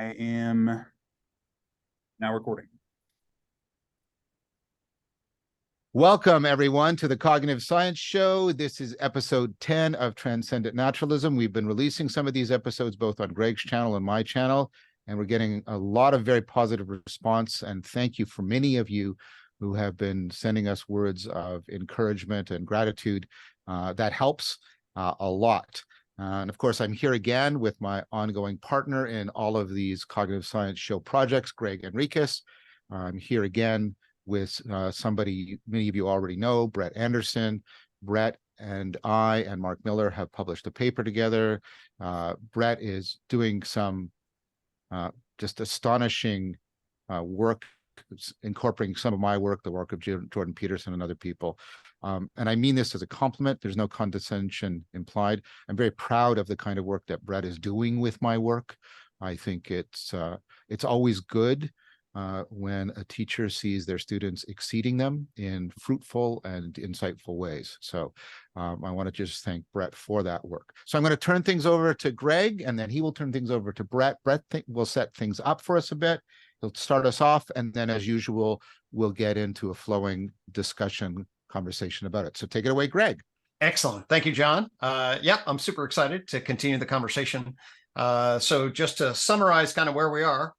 I am now recording. Welcome, everyone, to the Cognitive Science Show. This is episode 10 of Transcendent Naturalism. We've been releasing some of these episodes both on Gregg's channel and my channel, and we're getting a lot of very positive response. And thank you for many of you who have been sending us words of encouragement and gratitude. That helps a lot. And of course, I'm here again with my ongoing partner in all of these Cognitive Science Show projects, Gregg Henriques. I'm here again with somebody many of you already know, Brett Andersen. Brett and I and Mark Miller have published a paper together. Brett is doing some just astonishing work, incorporating some of my work, the work of Jordan Peterson and other people. And I mean this as a compliment. There's no condescension implied. I'm very proud of the kind of work that Brett is doing with my work. I think it's always good when a teacher sees their students exceeding them in fruitful and insightful ways. So I want to just thank Brett for that work. So I'm going to turn things over to Gregg, and then he will turn things over to Brett. Brett will set things up for us a bit. He'll start us off, and then as usual, we'll get into a flowing discussion conversation about it. So take it away, Gregg. Excellent. Thank you, John. Yeah, I'm super excited to continue the conversation. So just to summarize kind of where we are,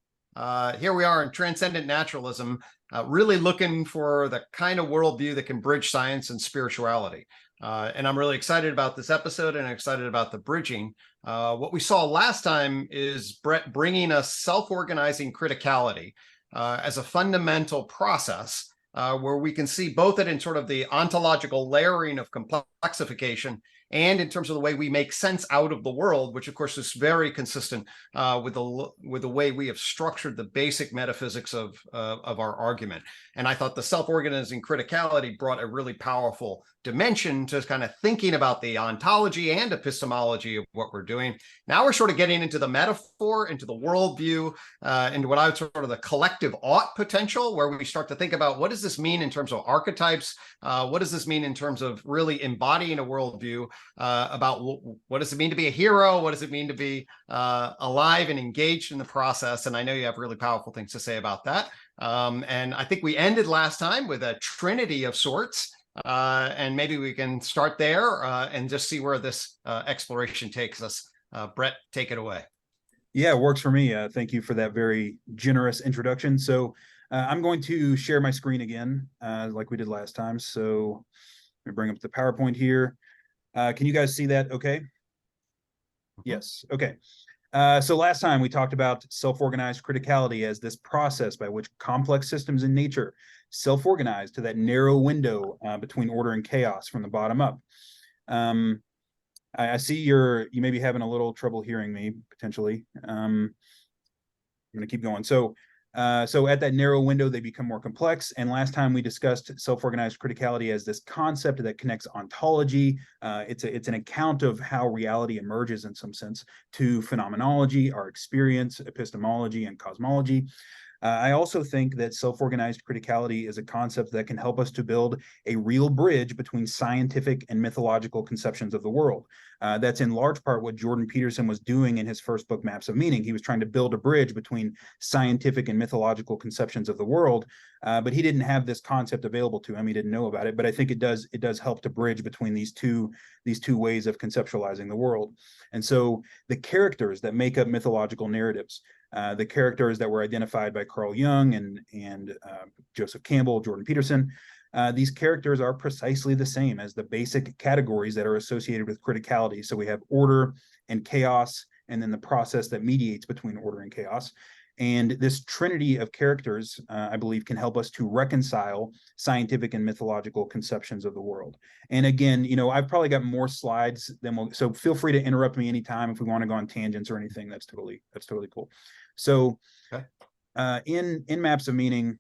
here we are in Transcendent Naturalism, really looking for the kind of worldview that can bridge science and spirituality. And I'm really excited about this episode and excited about the bridging. What we saw last time is Brett bringing us self-organizing criticality as a fundamental process where we can see both it in sort of the ontological layering of complexification and in terms of the way we make sense out of the world, which of course is very consistent with the way we have structured the basic metaphysics of our argument. And I thought the self-organizing criticality brought a really powerful dimension to kind of thinking about the ontology and epistemology of what we're doing. Now we're sort of getting into the metaphor, into the worldview, into what I would sort of the collective ought potential, where we start to think about what does this mean in terms of archetypes? What does this mean in terms of really embodying a worldview? About what does it mean to be a hero? What does it mean to be alive and engaged in the process? And I know you have really powerful things to say about that. And I think we ended last time with a trinity of sorts. And maybe we can start there and just see where this exploration takes us. Brett, take it away. Yeah, it works for me. Thank you for that very generous introduction. So I'm going to share my screen again, like we did last time. So let me bring up the PowerPoint here. Can you guys see that okay? Yes, okay. So last time we talked about self-organized criticality as this process by which complex systems in nature self-organize to that narrow window between order and chaos from the bottom up. I see you may be having a little trouble hearing me, potentially. I'm going to keep going. So at that narrow window, they become more complex. And last time we discussed self-organized criticality as this concept that connects ontology. It's an account of how reality emerges in some sense to phenomenology, our experience, epistemology, and cosmology. I also think that self-organized criticality is a concept that can help us to build a real bridge between scientific and mythological conceptions of the world. That's in large part what Jordan Peterson was doing in his first book, Maps of Meaning. He was trying to build a bridge between scientific and mythological conceptions of the world, but he didn't have this concept available to him. He didn't know about it, but I think it does help to bridge between these two ways of conceptualizing the world. And so the characters that make up mythological narratives, the characters that were identified by Carl Jung and Joseph Campbell, Jordan Peterson, these characters are precisely the same as the basic categories that are associated with criticality. So we have order and chaos, and then the process that mediates between order and chaos. And this trinity of characters, I believe, can help us to reconcile scientific and mythological conceptions of the world. And again, I've probably got more slides than so feel free to interrupt me anytime if we want to go on tangents or anything. That's totally cool. So okay. In Maps of Meaning,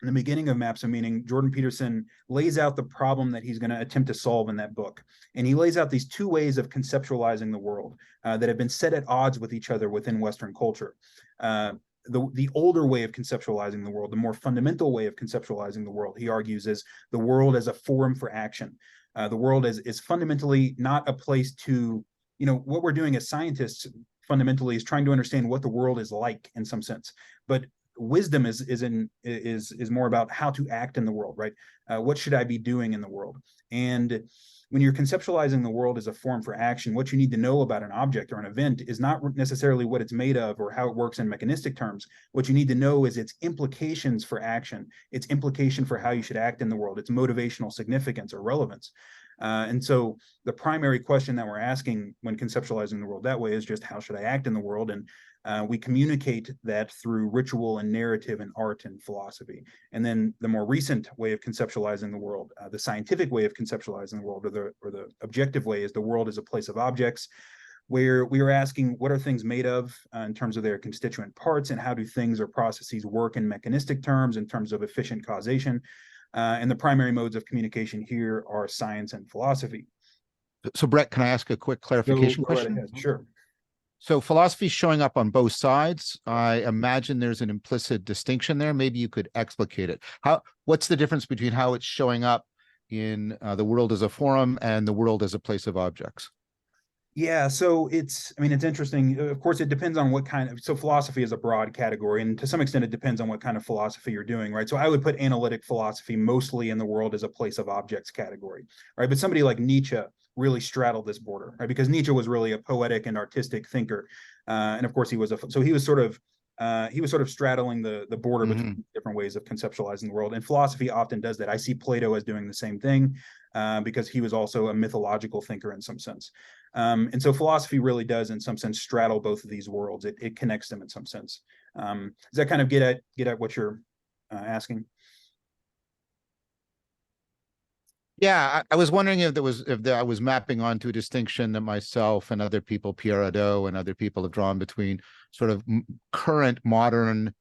in the beginning of Maps of Meaning, Jordan Peterson lays out the problem that he's going to attempt to solve in that book. And he lays out these two ways of conceptualizing the world that have been set at odds with each other within Western culture. The older way of conceptualizing the world, the more fundamental way of conceptualizing the world, he argues, is the world as a forum for action. The world is fundamentally not a place to, what we're doing as scientists fundamentally is trying to understand what the world is like in some sense. But wisdom is more about how to act in the world, right? What should I be doing in the world? And when you're conceptualizing the world as a form for action, what you need to know about an object or an event is not necessarily what it's made of or how it works in mechanistic terms. What you need to know is its implications for action, its implication for how you should act in the world, its motivational significance or relevance. And so the primary question that we're asking when conceptualizing the world that way is just, how should I act in the world? And we communicate that through ritual and narrative and art and philosophy. And then the more recent way of conceptualizing the world, the scientific way of conceptualizing the world, or the objective way, is the world as a place of objects, where we are asking, what are things made of in terms of their constituent parts, and how do things or processes work in mechanistic terms in terms of efficient causation? And the primary modes of communication here are science and philosophy. So Brett, can I ask a quick clarification question? Right ahead. Sure. So philosophy is showing up on both sides. I imagine there's an implicit distinction there. Maybe you could explicate it. What's the difference between how it's showing up in the world as a forum and the world as a place of objects? Yeah, so it's interesting. Of course, it depends on what kind of, so philosophy is a broad category, and to some extent it depends on what kind of philosophy you're doing, right? So I would put analytic philosophy mostly in the world as a place of objects category, right? But somebody like Nietzsche really straddled this border, right? Because Nietzsche was really a poetic and artistic thinker. And of course he was he was sort of straddling the border between different ways of conceptualizing the world. And philosophy often does that. I see Plato as doing the same thing, because he was also a mythological thinker in some sense. And so philosophy really does, in some sense, straddle both of these worlds. It connects them in some sense. Does that kind of get at what you're asking? Yeah, I was wondering if I was mapping onto a distinction that myself and other people, Pierre Hadot and other people, have drawn between sort of current modern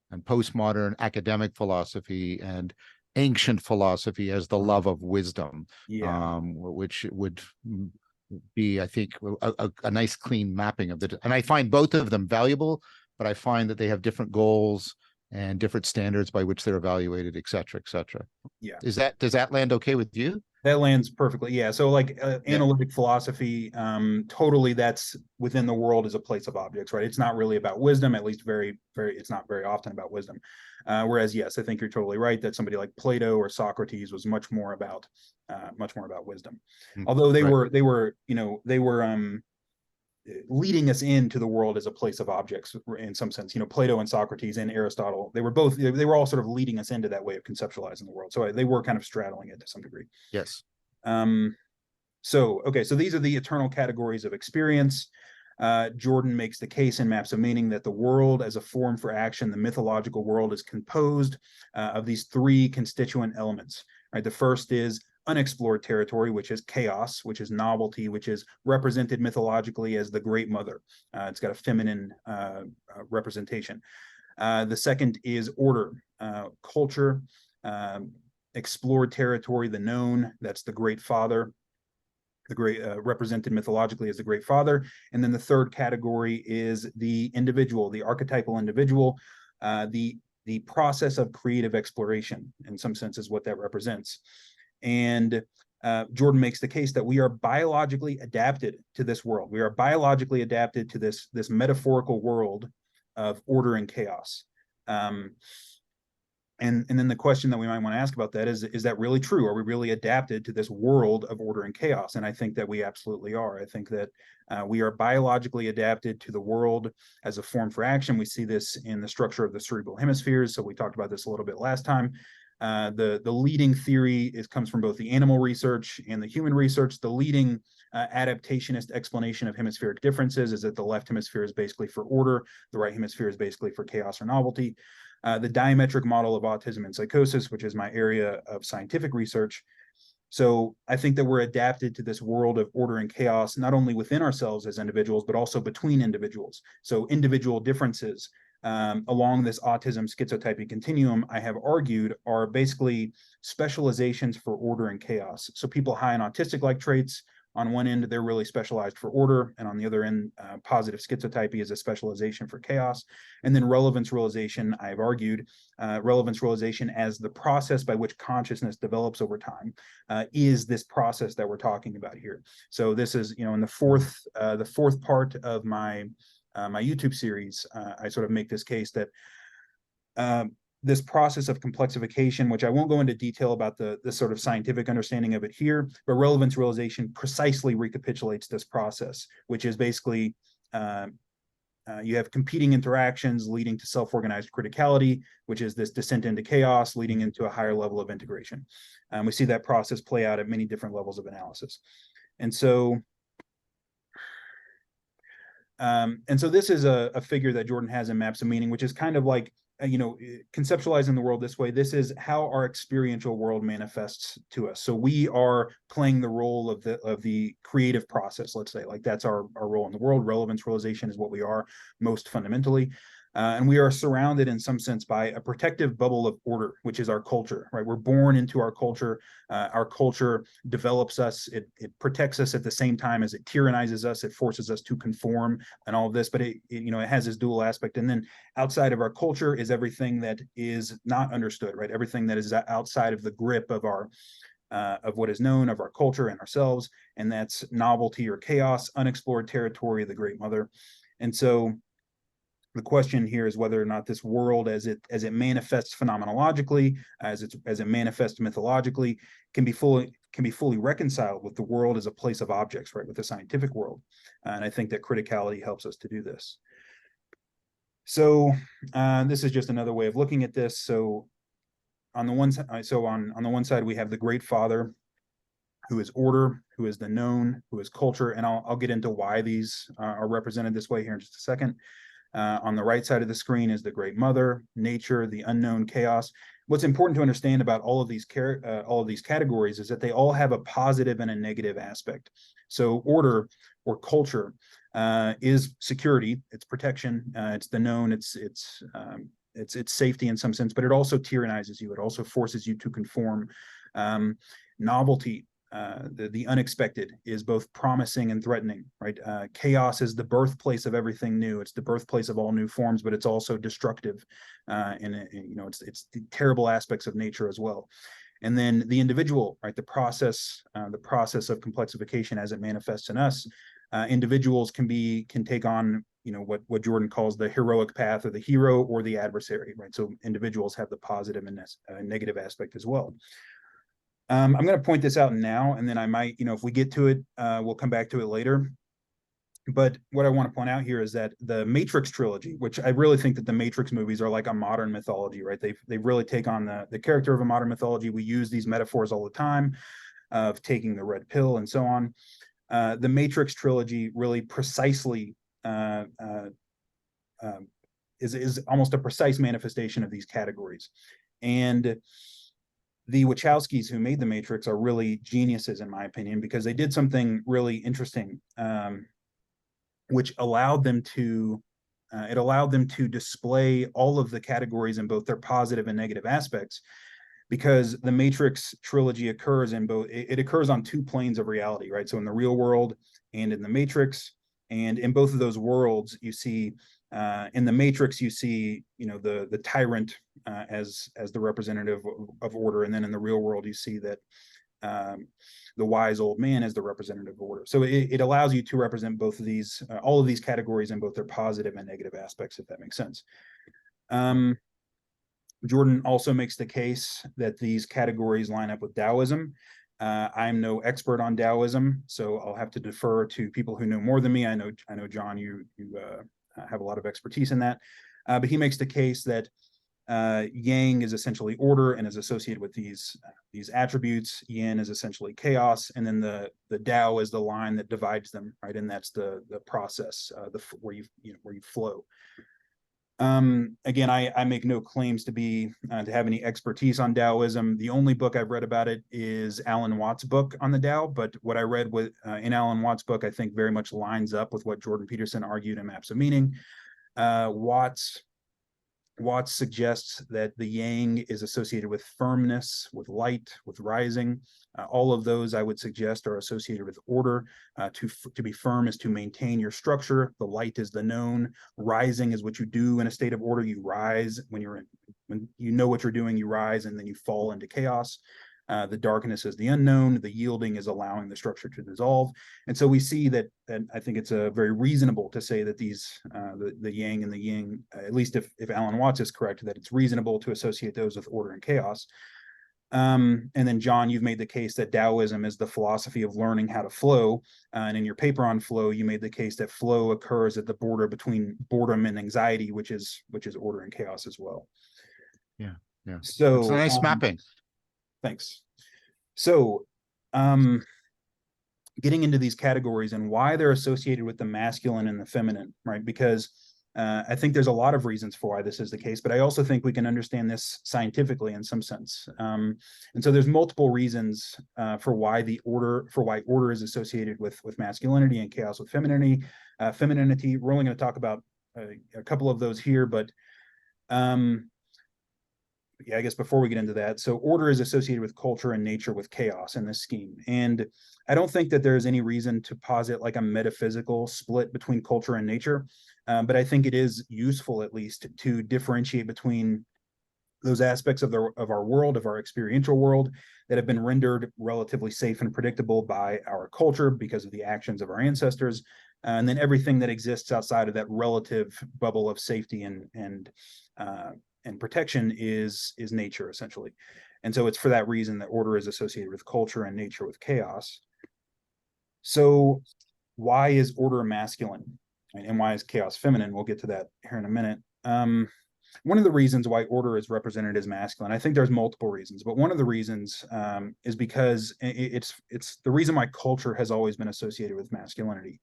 and postmodern academic philosophy and ancient philosophy as the love of wisdom, which would be, I think, a nice clean mapping of and I find both of them valuable, but I find that they have different goals and different standards by which they're evaluated, et cetera, et cetera. Yeah. Does that land okay with you? That lands perfectly. Yeah. So like analytic philosophy, totally that's within the world as a place of objects, right? It's not really about wisdom, at least it's not very often about wisdom. Whereas, yes, I think you're totally right that somebody like Plato or Socrates was much more about wisdom. Although they were leading us into the world as a place of objects in some sense. Plato and Socrates and Aristotle, they were all sort of leading us into that way of conceptualizing the world. So they were kind of straddling it to some degree. Yes. So these are the eternal categories of experience. Jordan makes the case in Maps of Meaning that the world as a form for action, the mythological world, is composed of these three constituent elements, right? The first is unexplored territory, which is chaos, which is novelty, which is represented mythologically as the Great Mother. It's got a feminine representation. The second is order, culture, explored territory, the known, that's the Great Father, the great represented mythologically as the Great Father. And then the third category is the individual, the archetypal individual, the process of creative exploration, in some sense, is what that represents. And Jordan makes the case that we are biologically adapted to this world. We are biologically adapted to this metaphorical world of order and chaos. And then the question that we might want to ask about that is that really true? Are we really adapted to this world of order and chaos? And I think that we absolutely are. I think that we are biologically adapted to the world as a form for action. We see this in the structure of the cerebral hemispheres. So we talked about this a little bit last time. The leading theory comes from both the animal research and the human research. The leading adaptationist explanation of hemispheric differences is that the left hemisphere is basically for order, the right hemisphere is basically for chaos or novelty. The diametric model of autism and psychosis, which is my area of scientific research. So I think that we're adapted to this world of order and chaos, not only within ourselves as individuals, but also between individuals. So individual differences along this autism schizotyping continuum, I have argued, are basically specializations for order and chaos. So people high on autistic-like traits on one end, they're really specialized for order, and on the other end, positive schizotypy is a specialization for chaos. And then relevance realization, I've argued, relevance realization as the process by which consciousness develops over time is this process that we're talking about here. So this is, in the fourth part of my my YouTube series, I sort of make this case that this process of complexification, which I won't go into detail about the sort of scientific understanding of it here, but relevance realization precisely recapitulates this process, which is basically you have competing interactions leading to self-organized criticality, which is this descent into chaos leading into a higher level of integration. We see that process play out at many different levels of analysis. And so this is a figure that Jordan has in Maps of Meaning, which is kind of like, conceptualizing the world this way. This is how our experiential world manifests to us. So we are playing the role of the creative process, let's say, like that's our role in the world. Relevance realization is what we are most fundamentally. And we are surrounded in some sense by a protective bubble of order, which is our culture, right? We're born into our culture. Our culture develops us. It protects us at the same time as it tyrannizes us. It forces us to conform and all of this, but it has this dual aspect. And then outside of our culture is everything that is not understood, right? Everything that is outside of the grip of our of what is known, of our culture and ourselves. And that's novelty or chaos, unexplored territory, the Great Mother. And so the question here is whether or not this world, as it manifests phenomenologically, as it manifests mythologically, can be fully reconciled with the world as a place of objects, right, with the scientific world. And I think that criticality helps us to do this. So this is just another way of looking at this. So on the one side, on the one side, we have the Great Father, who is order, who is the known, who is culture, and I'll get into why these are represented this way here in just a second. On the right side of the screen is the Great Mother, nature, the unknown, chaos. What's important to understand about all of these categories is that they all have a positive and a negative aspect. So order or culture is security, it's protection, it's the known, it's safety in some sense, but it also tyrannizes you. It also forces you to conform. Novelty, the unexpected, is both promising and threatening, right? Chaos is the birthplace of everything new. It's the birthplace of all new forms, but it's also destructive, and it's the terrible aspects of nature as well. And then the individual, right? The process of complexification as it manifests in us. Individuals can take on, what Jordan calls the heroic path, or the hero or the adversary, right? So individuals have the positive and negative aspect as well. I'm going to point this out now, and then I might, if we get to it, we'll come back to it later. But what I want to point out here is that the Matrix trilogy, which I really think that the Matrix movies are like a modern mythology, right? They really take on the character of a modern mythology. We use these metaphors all the time of taking the red pill and so on. The Matrix trilogy really precisely is almost a precise manifestation of these categories. And the Wachowskis who made the Matrix are really geniuses, in my opinion, because they did something really interesting, which allowed them to display all of the categories in both their positive and negative aspects, because the Matrix trilogy occurs in both. It occurs on two planes of reality, right? So in the real world and in the Matrix, and in both of those worlds, you see. In the Matrix, you see, the tyrant as the representative of order, and then in the real world, you see that the wise old man as the representative of order. So it allows you to represent both of these, all of these categories in both their positive and negative aspects, if that makes sense. Jordan also makes the case that these categories line up with Taoism. I'm no expert on Taoism, so I'll have to defer to people who know more than me. I know, John, you have a lot of expertise in that, but he makes the case that Yang is essentially order and is associated with these attributes. Yin is essentially chaos, and then the Tao is the line that divides them, right? And that's the process, where you flow. Again, I make no claims to have any expertise on Taoism. The only book I've read about it is Alan Watts' book on the Tao, but what I read in Alan Watts' book, I think very much lines up with what Jordan Peterson argued in Maps of Meaning. Watts Watts suggests that the yang is associated with firmness, with light, with rising. All of those I would suggest are associated with order. To be firm is to maintain your structure. The light is the known. Rising is what you do in a state of order. You rise when you know what you're doing, you rise, and then you fall into chaos. The darkness is the unknown. The yielding is allowing the structure to dissolve. And so we see that, and I think it's very reasonable to say that these, the yang and the yin, at least if Alan Watts is correct, that it's reasonable to associate those with order and chaos. And then John, you've made the case that Taoism is the philosophy of learning how to flow. And in your paper on flow, you made the case that flow occurs at the border between boredom and anxiety, which is order and chaos as well. Yeah. So it's a nice mapping. Thanks. So, getting into these categories and why they're associated with the masculine and the feminine, right? Because I think there's a lot of reasons for why this is the case, but I also think we can understand this scientifically in some sense. And so there's multiple reasons for why order is associated with masculinity and chaos with femininity. We're only going to talk about a couple of those here, but yeah, I guess before we get into that, so order is associated with culture and nature with chaos in this scheme. And I don't think that there's any reason to posit like a metaphysical split between culture and nature, but I think it is useful at least to differentiate between those aspects of our world, of our experiential world, that have been rendered relatively safe and predictable by our culture because of the actions of our ancestors, and then everything that exists outside of that relative bubble of safety and protection is nature, essentially. And so it's for that reason that order is associated with culture and nature with chaos. So why is order masculine, right? And why is chaos feminine? We'll get to that here in a minute. One of the reasons why order is represented as masculine, I think there's multiple reasons, but one of the reasons is because it's the reason why culture has always been associated with masculinity.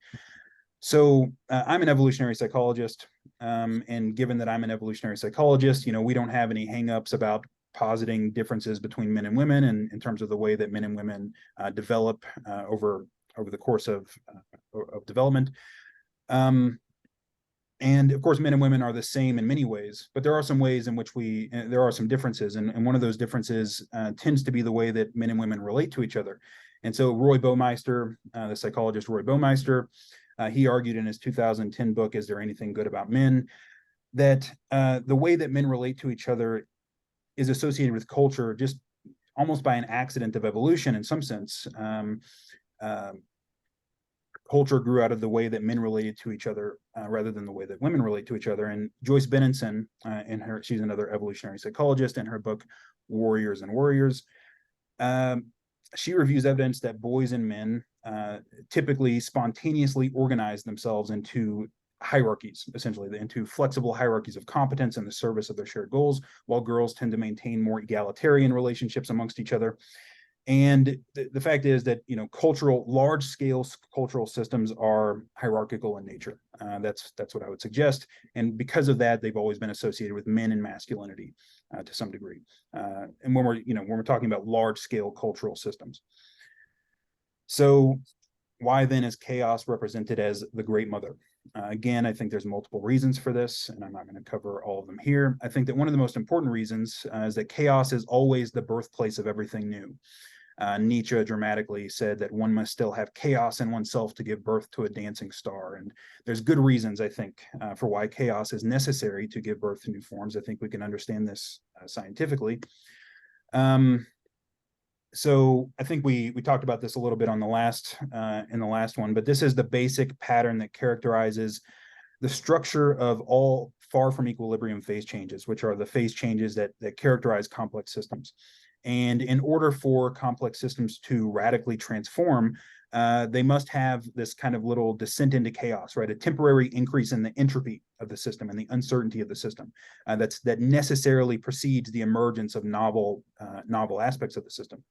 So I'm an evolutionary psychologist, and given that I'm an evolutionary psychologist, we don't have any hangups about positing differences between men and women, and in terms of the way that men and women develop over the course of development. And of course, men and women are the same in many ways, but there are some ways in which there are some differences, and one of those differences tends to be the way that men and women relate to each other. And so Roy Baumeister, the psychologist Roy Baumeister, he argued in his 2010 book, Is There Anything Good About Men?, that the way that men relate to each other is associated with culture just almost by an accident of evolution in some sense. Culture grew out of the way that men related to each other rather than the way that women relate to each other. And Joyce Benenson, she's another evolutionary psychologist, in her book, Warriors and Warriors, she reviews evidence that boys and men typically spontaneously organize themselves into hierarchies, essentially into flexible hierarchies of competence in the service of their shared goals, while girls tend to maintain more egalitarian relationships amongst each other. And the fact is that large-scale cultural systems are hierarchical in nature. That's what I would suggest. And because of that, they've always been associated with men and masculinity to some degree. And when we're talking about large-scale cultural systems. So why then is chaos represented as the Great Mother? Again, I think there's multiple reasons for this, and I'm not going to cover all of them here. I think that one of the most important reasons is that chaos is always the birthplace of everything new. Nietzsche dramatically said that one must still have chaos in oneself to give birth to a dancing star. And there's good reasons, I think, for why chaos is necessary to give birth to new forms. I think we can understand this scientifically. So I think we talked about this a little bit on in the last one, but this is the basic pattern that characterizes the structure of all far from equilibrium phase changes, which are the phase changes that characterize complex systems. And in order for complex systems to radically transform, they must have this kind of little descent into chaos, right? A temporary increase in the entropy of the system and the uncertainty of the system that necessarily precedes the emergence of novel aspects of the system.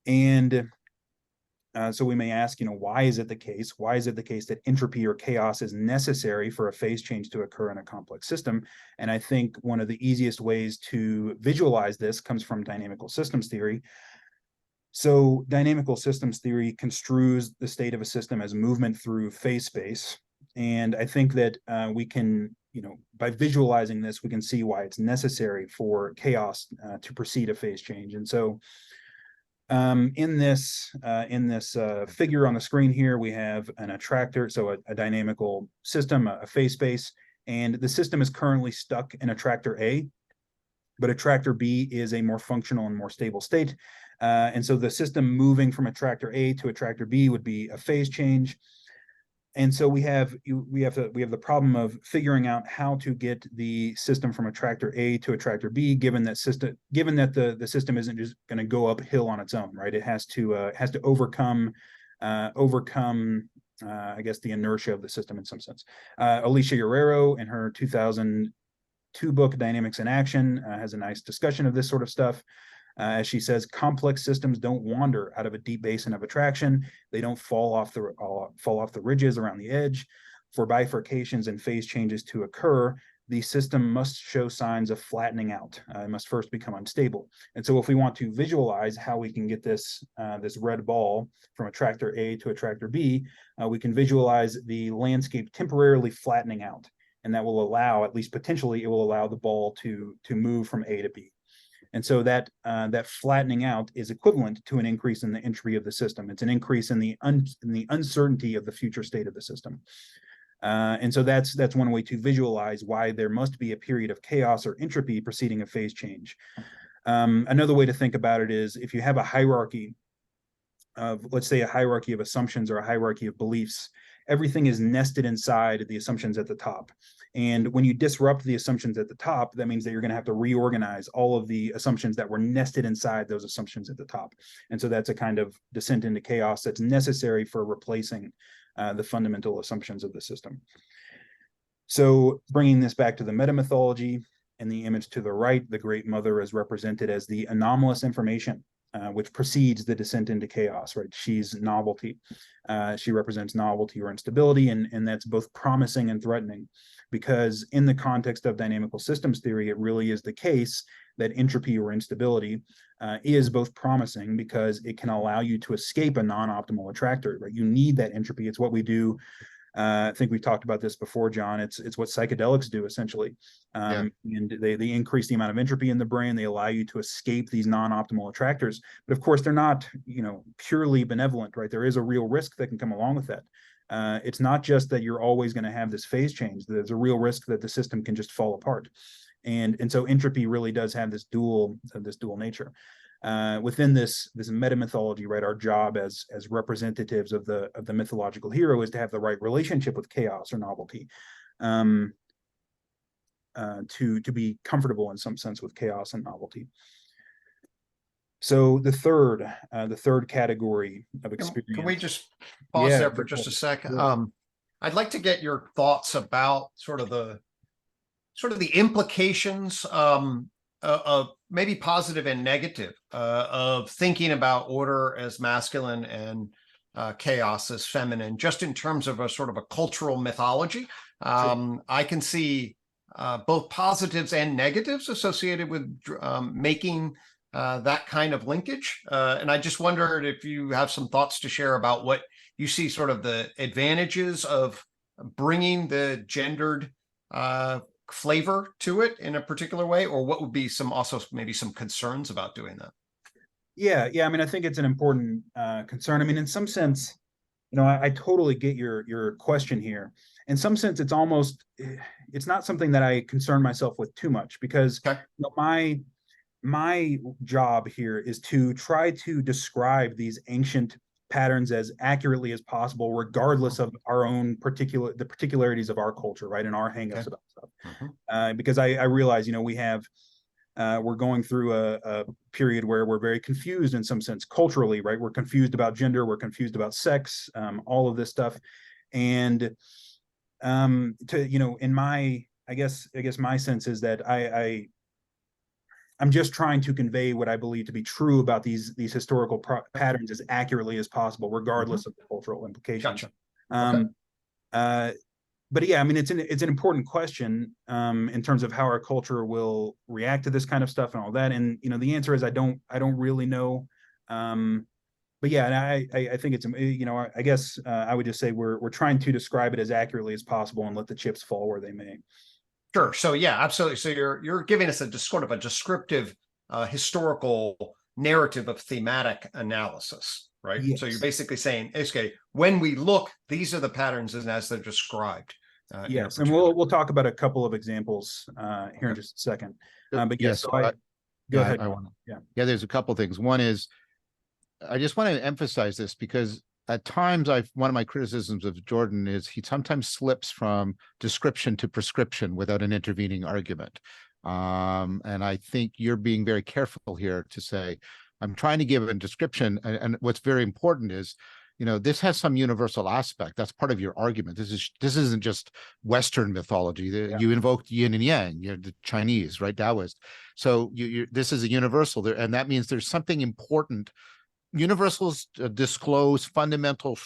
And so we may ask, why is it the case? Why is it the case that entropy or chaos is necessary for a phase change to occur in a complex system? And I think one of the easiest ways to visualize this comes from dynamical systems theory. So dynamical systems theory construes the state of a system as movement through phase space. And I think that we can by visualizing this, we can see why it's necessary for chaos to precede a phase change. And so in this figure on the screen here, we have an attractor, so a dynamical system, a phase space, and the system is currently stuck in attractor A, but attractor B is a more functional and more stable state. And so the system moving from attractor A to attractor B would be a phase change. And so we have the problem of figuring out how to get the system from attractor A to attractor B, given that the system isn't just going to go uphill on its own, right? It has to overcome I guess the inertia of the system in some sense. Alicia Guerrero, in her 2002 book Dynamics in Action, has a nice discussion of this sort of stuff. As she says, complex systems don't wander out of a deep basin of attraction. They don't fall off the ridges around the edge. For bifurcations and phase changes to occur, the system must show signs of flattening out. It must first become unstable. And so if we want to visualize how we can get this red ball from attractor A to attractor B, we can visualize the landscape temporarily flattening out. And that will allow, at least potentially, it will allow the ball to move from A to B. And so that flattening out is equivalent to an increase in the entropy of the system. It's an increase in the uncertainty of the future state of the system. And so that's one way to visualize why there must be a period of chaos or entropy preceding a phase change. Another way to think about it is if you have a hierarchy of, let's say, a hierarchy of assumptions or a hierarchy of beliefs, everything is nested inside the assumptions at the top. And when you disrupt the assumptions at the top, that means that you're going to have to reorganize all of the assumptions that were nested inside those assumptions at the top. And so that's a kind of descent into chaos that's necessary for replacing the fundamental assumptions of the system. So bringing this back to the meta-mythology, in the image to the right, the Great Mother is represented as the anomalous information, which precedes the descent into chaos, right? She's novelty. She represents novelty or instability, and that's both promising and threatening, because in the context of dynamical systems theory, it really is the case that entropy or instability is both promising because it can allow you to escape a non-optimal attractor, right? You need that entropy. It's what we do. I think we've talked about this before, John. It's what psychedelics do essentially. And they increase the amount of entropy in the brain. They allow you to escape these non-optimal attractors. But of course, they're not, purely benevolent, right? There is a real risk that can come along with that. It's not just that you're always going to have this phase change. There's a real risk that the system can just fall apart. And so entropy really does have this dual nature. Within this meta-mythology, right, our job as representatives of the mythological hero is to have the right relationship with chaos or novelty, to be comfortable in some sense with chaos and novelty. So the third category of experience. Can we just pause there for just a second? Yeah. I'd like to get your thoughts about sort of the implications of maybe positive and negative of thinking about order as masculine and chaos as feminine, just in terms of a sort of a cultural mythology. Sure. I can see both positives and negatives associated with making that kind of linkage. And I just wondered if you have some thoughts to share about what you see sort of the advantages of bringing the gendered flavor to it in a particular way, or what would be maybe some concerns about doing that? Yeah. I mean, I think it's an important concern. I mean, in some sense, I totally get your question here. In some sense, it's not something that I concern myself with too much, because my job here is to try to describe these ancient patterns as accurately as possible, regardless of the particularities of our culture, right, and our hangups about stuff. Because I realize, we're going through a period where we're very confused in some sense culturally, right? We're confused about gender, we're confused about sex, all of this stuff, and in my, I guess my sense is that I'm just trying to convey what I believe to be true about these historical patterns as accurately as possible, regardless of the cultural implications. Gotcha. But yeah, I mean, it's an important question in terms of how our culture will react to this kind of stuff and all that. And the answer is I don't really know. But yeah, and I think it's I guess I would just say we're trying to describe it as accurately as possible and let the chips fall where they may. Sure. So yeah, absolutely. So you're giving us a just sort of a descriptive historical narrative of thematic analysis, right? So you're Yes. basically saying, okay, when we look, these are the patterns as they're described. Yes, and we'll talk about a couple of examples here in Okay. just a second. So- But yeah, yes, so so I go ahead. I want to. Yeah. Yeah, there's a couple things. One is, I just want to emphasize this because at times one of my criticisms of Jordan is he sometimes slips from description to prescription without an intervening argument. And I think you're being very careful here to say, I'm trying to give a description. And what's very important is, this has some universal aspect. That's part of your argument. This isn't just Western mythology. Yeah. You invoked yin and yang, the Chinese, right? Taoist. So this is a universal there, and that means there's something important. Universals disclose fundamental,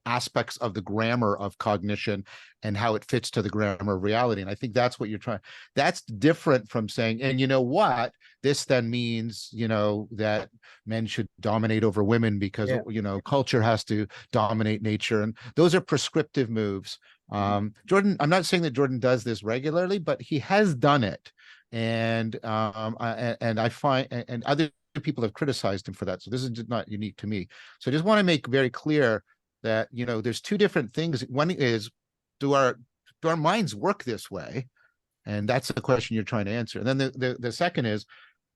aspects of the grammar of cognition and how it fits to the grammar of reality. And I think that's what you're trying. That's different from saying, and you know what, this then means, that men should dominate over women because, culture has to dominate nature. And those are prescriptive moves. Jordan, I'm not saying that Jordan does this regularly, but he has done it. And I find, and other people have criticized him for that. So this is not unique to me. So I just want to make very clear that, there's two different things. One is, do our minds work this way? And that's the question you're trying to answer. And then the second is,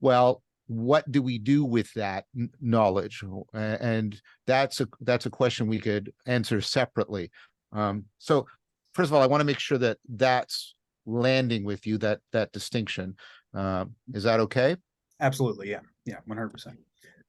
well, what do we do with that knowledge? And that's a question we could answer separately. So first of all, I want to make sure that that's landing with you, that distinction. Is that okay? Absolutely. Yeah. Yeah. 100%.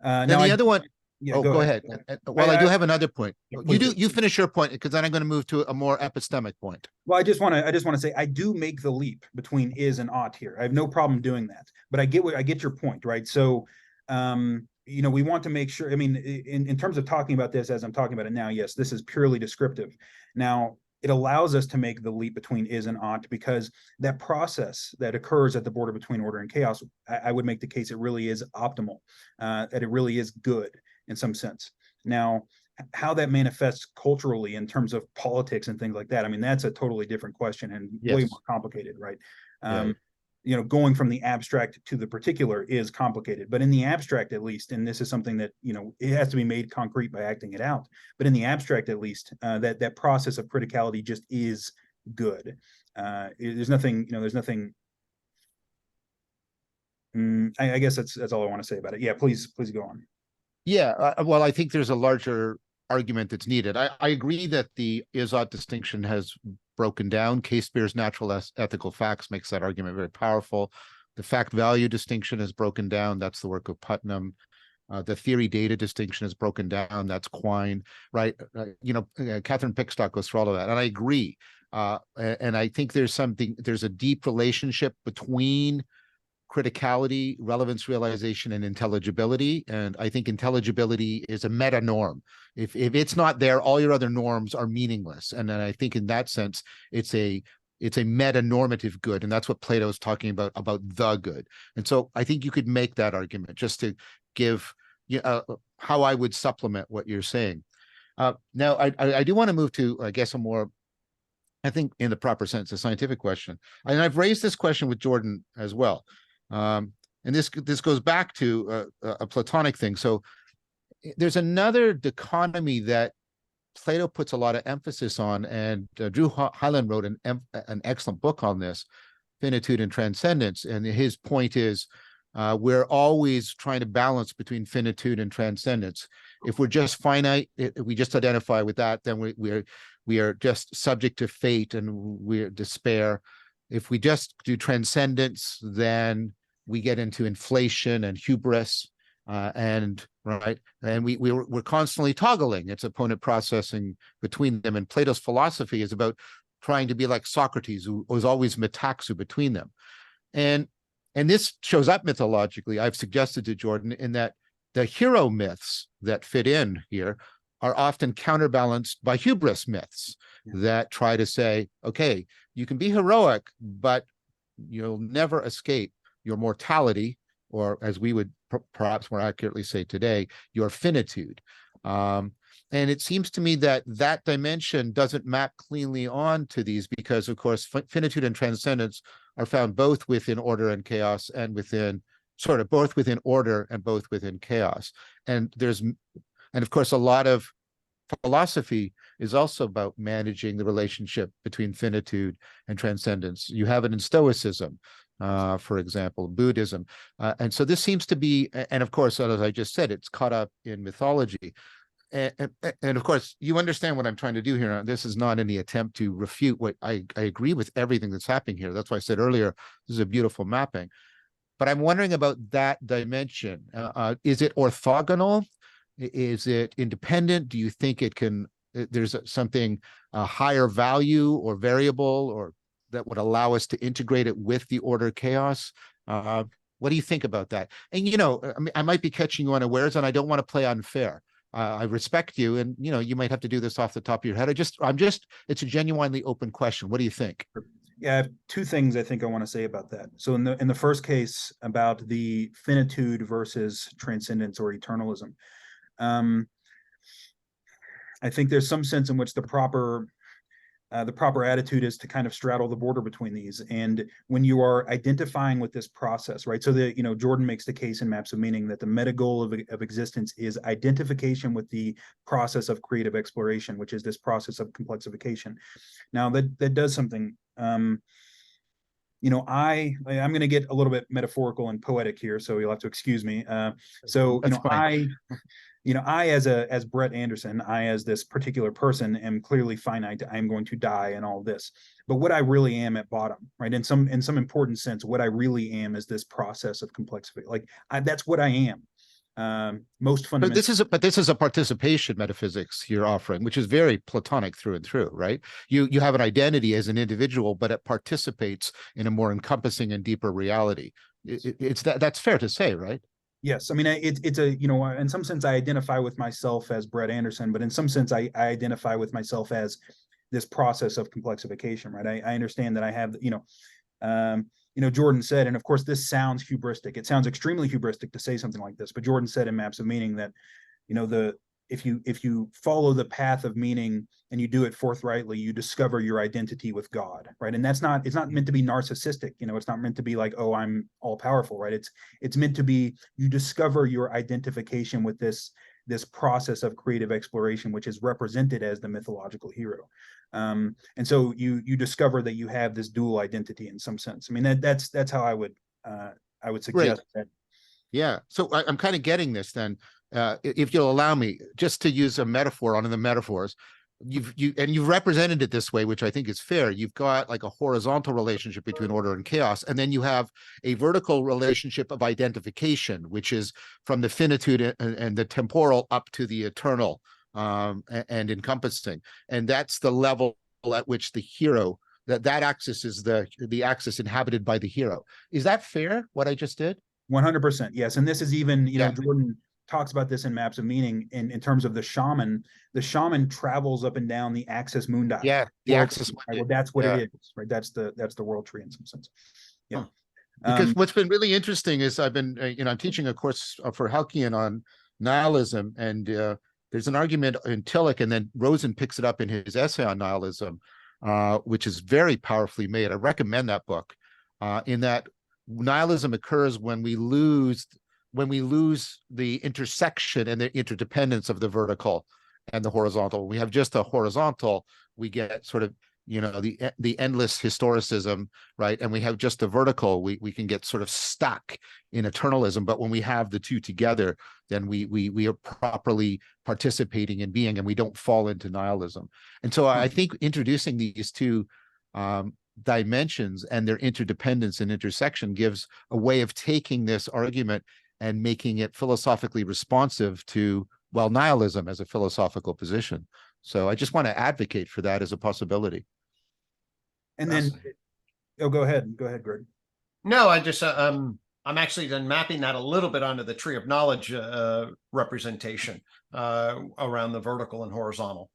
Then Now the other one. Yeah, Oh, go ahead. Well, I do have another point. You finish your point, because then I'm going to move to a more epistemic point. Well, I just want to say I do make the leap between is and ought here. I have no problem doing that, but I get your point, right? So, we want to make sure. I mean, in terms of talking about this as I'm talking about it now, yes, this is purely descriptive. Now, it allows us to make the leap between is and ought, because that process that occurs at the border between order and chaos, I would make the case it really is optimal, that it really is good in some sense. Now, how that manifests culturally in terms of politics and things like that, I mean, that's a totally different question and way more complicated, right? Going from the abstract to the particular is complicated, but in the abstract, at least, and this is something that, it has to be made concrete by acting it out, but in the abstract, at least, that process of criticality just is good. There's nothing, I guess that's all I want to say about it. Yeah, please go on. Yeah, well, I think there's a larger argument that's needed. I agree that the is-ought distinction has broken down. K-Spear's natural ethical facts makes that argument very powerful. The fact-value distinction is broken down. That's the work of Putnam. The theory-data distinction is broken down. That's Quine, right? Catherine Pickstock goes through all of that, and I agree. And I think there's a deep relationship between criticality, relevance realization, and intelligibility. And I think intelligibility is a meta norm. If it's not there, all your other norms are meaningless. And then I think in that sense, it's a meta normative good. And that's what Plato is talking about the good. And so I think you could make that argument just to give how I would supplement what you're saying. Now, I do want to move to, I guess, a more, I think in the proper sense, a scientific question. And I've raised this question with Jordan as well. And this goes back to a Platonic thing. So there's another dichotomy that Plato puts a lot of emphasis on, and Drew Hyland wrote an excellent book on this, Finitude and Transcendence. And his point is, we're always trying to balance between finitude and transcendence. If we're just finite, if we just identify with that, then we are just subject to fate and we're despair. If we just do transcendence, then we get into inflation and hubris, and we're constantly toggling. It's opponent processing between them. And Plato's philosophy is about trying to be like Socrates, who was always metaxu between them. And this shows up mythologically. I've suggested to Jordan in that the hero myths that fit in here are often counterbalanced by hubris myths that try to say, okay, you can be heroic, but you'll never escape your mortality, or as we would perhaps more accurately say today, your finitude. And And it seems to me that that dimension doesn't map cleanly onto these because, of course, finitude and transcendence are found both within order and chaos and within both within order and both within chaos. And of course, a lot of philosophy is also about managing the relationship between finitude and transcendence. You have it in Stoicism, for example, Buddhism. And so this seems to be, and of course, as I just said, it's caught up in mythology. And of course, you understand what I'm trying to do here. This is not any attempt to refute what I agree with everything that's happening here. That's why I said earlier, this is a beautiful mapping. But I'm wondering about that dimension. Is it orthogonal? Is it independent? Do you think there's something higher value or variable or that would allow us to integrate it with the order chaos? What do you think about that? And, I might be catching you unawares and I don't want to play unfair. I respect you, and you might have to do this off the top of your head. It's a genuinely open question. What do you think? Yeah, I have two things I think I want to say about that. So in the first case about the finitude versus transcendence or eternalism, I think there's some sense in which the proper attitude is to kind of straddle the border between these. And when you are identifying with this process, right? So Jordan makes the case in Maps of Meaning that the meta goal of existence is identification with the process of creative exploration, which is this process of complexification. Now that does something. I'm going to get a little bit metaphorical and poetic here, so you'll have to excuse me. I as Brett Andersen, I as this particular person am clearly finite. I am going to die and all this. But what I really am at bottom, right? In some important sense, what I really am is this process of complexity. That's what I am. Most fundamentally. But this is a participation metaphysics you're offering, which is very Platonic through and through, right? You have an identity as an individual, but it participates in a more encompassing and deeper reality. That's fair to say, right? Yes, I mean it's in some sense I identify with myself as Brett Andersen, but in some sense I identify with myself as this process of complexification, right? I understand that I have Jordan said, and of course this sounds hubristic. It sounds extremely hubristic to say something like this, but Jordan said in Maps of Meaning that if you follow the path of meaning and you do it forthrightly, you discover your identity with God, right? And it's not meant to be narcissistic, it's not meant to be like, oh, I'm all powerful, right? It's meant to be, you discover your identification with this process of creative exploration, which is represented as the mythological hero. And so you discover that you have this dual identity in some sense. I mean, that's how I would suggest that. Yeah. So I'm kind of getting this then. If you'll allow me, just to use a metaphor, one of the metaphors, you've represented it this way, which I think is fair. You've got like a horizontal relationship between order and chaos, and then you have a vertical relationship of identification, which is from the finitude and the temporal up to the eternal and encompassing. And that's the level at which the hero, that axis is the axis inhabited by the hero. Is that fair, what I just did? 100%, yes. And this is even, Jordan talks about this in Maps of Meaning in terms of the shaman. The shaman travels up and down the axis mundi. Yeah, the axis mundi. Right? Well, that's what it is, right? That's the world tree in some sense. Yeah. Because what's been really interesting is I've been, I'm teaching a course for Halkian on nihilism, and there's an argument in Tillich, and then Rosen picks it up in his essay on nihilism, which is very powerfully made. I recommend that book. In that nihilism occurs when we lose the intersection and the interdependence of the vertical and the horizontal. When we have just a horizontal, we get sort of, the endless historicism, right? And we have just the vertical, we can get sort of stuck in eternalism. But when we have the two together, then we are properly participating in being, and we don't fall into nihilism. And so I think introducing these two dimensions and their interdependence and intersection gives a way of taking this argument and making it philosophically responsive to, nihilism as a philosophical position. So I just want to advocate for that as a possibility. And then, go ahead, Gregg. No, I just, I'm actually then mapping that a little bit onto the tree of knowledge representation around the vertical and horizontal.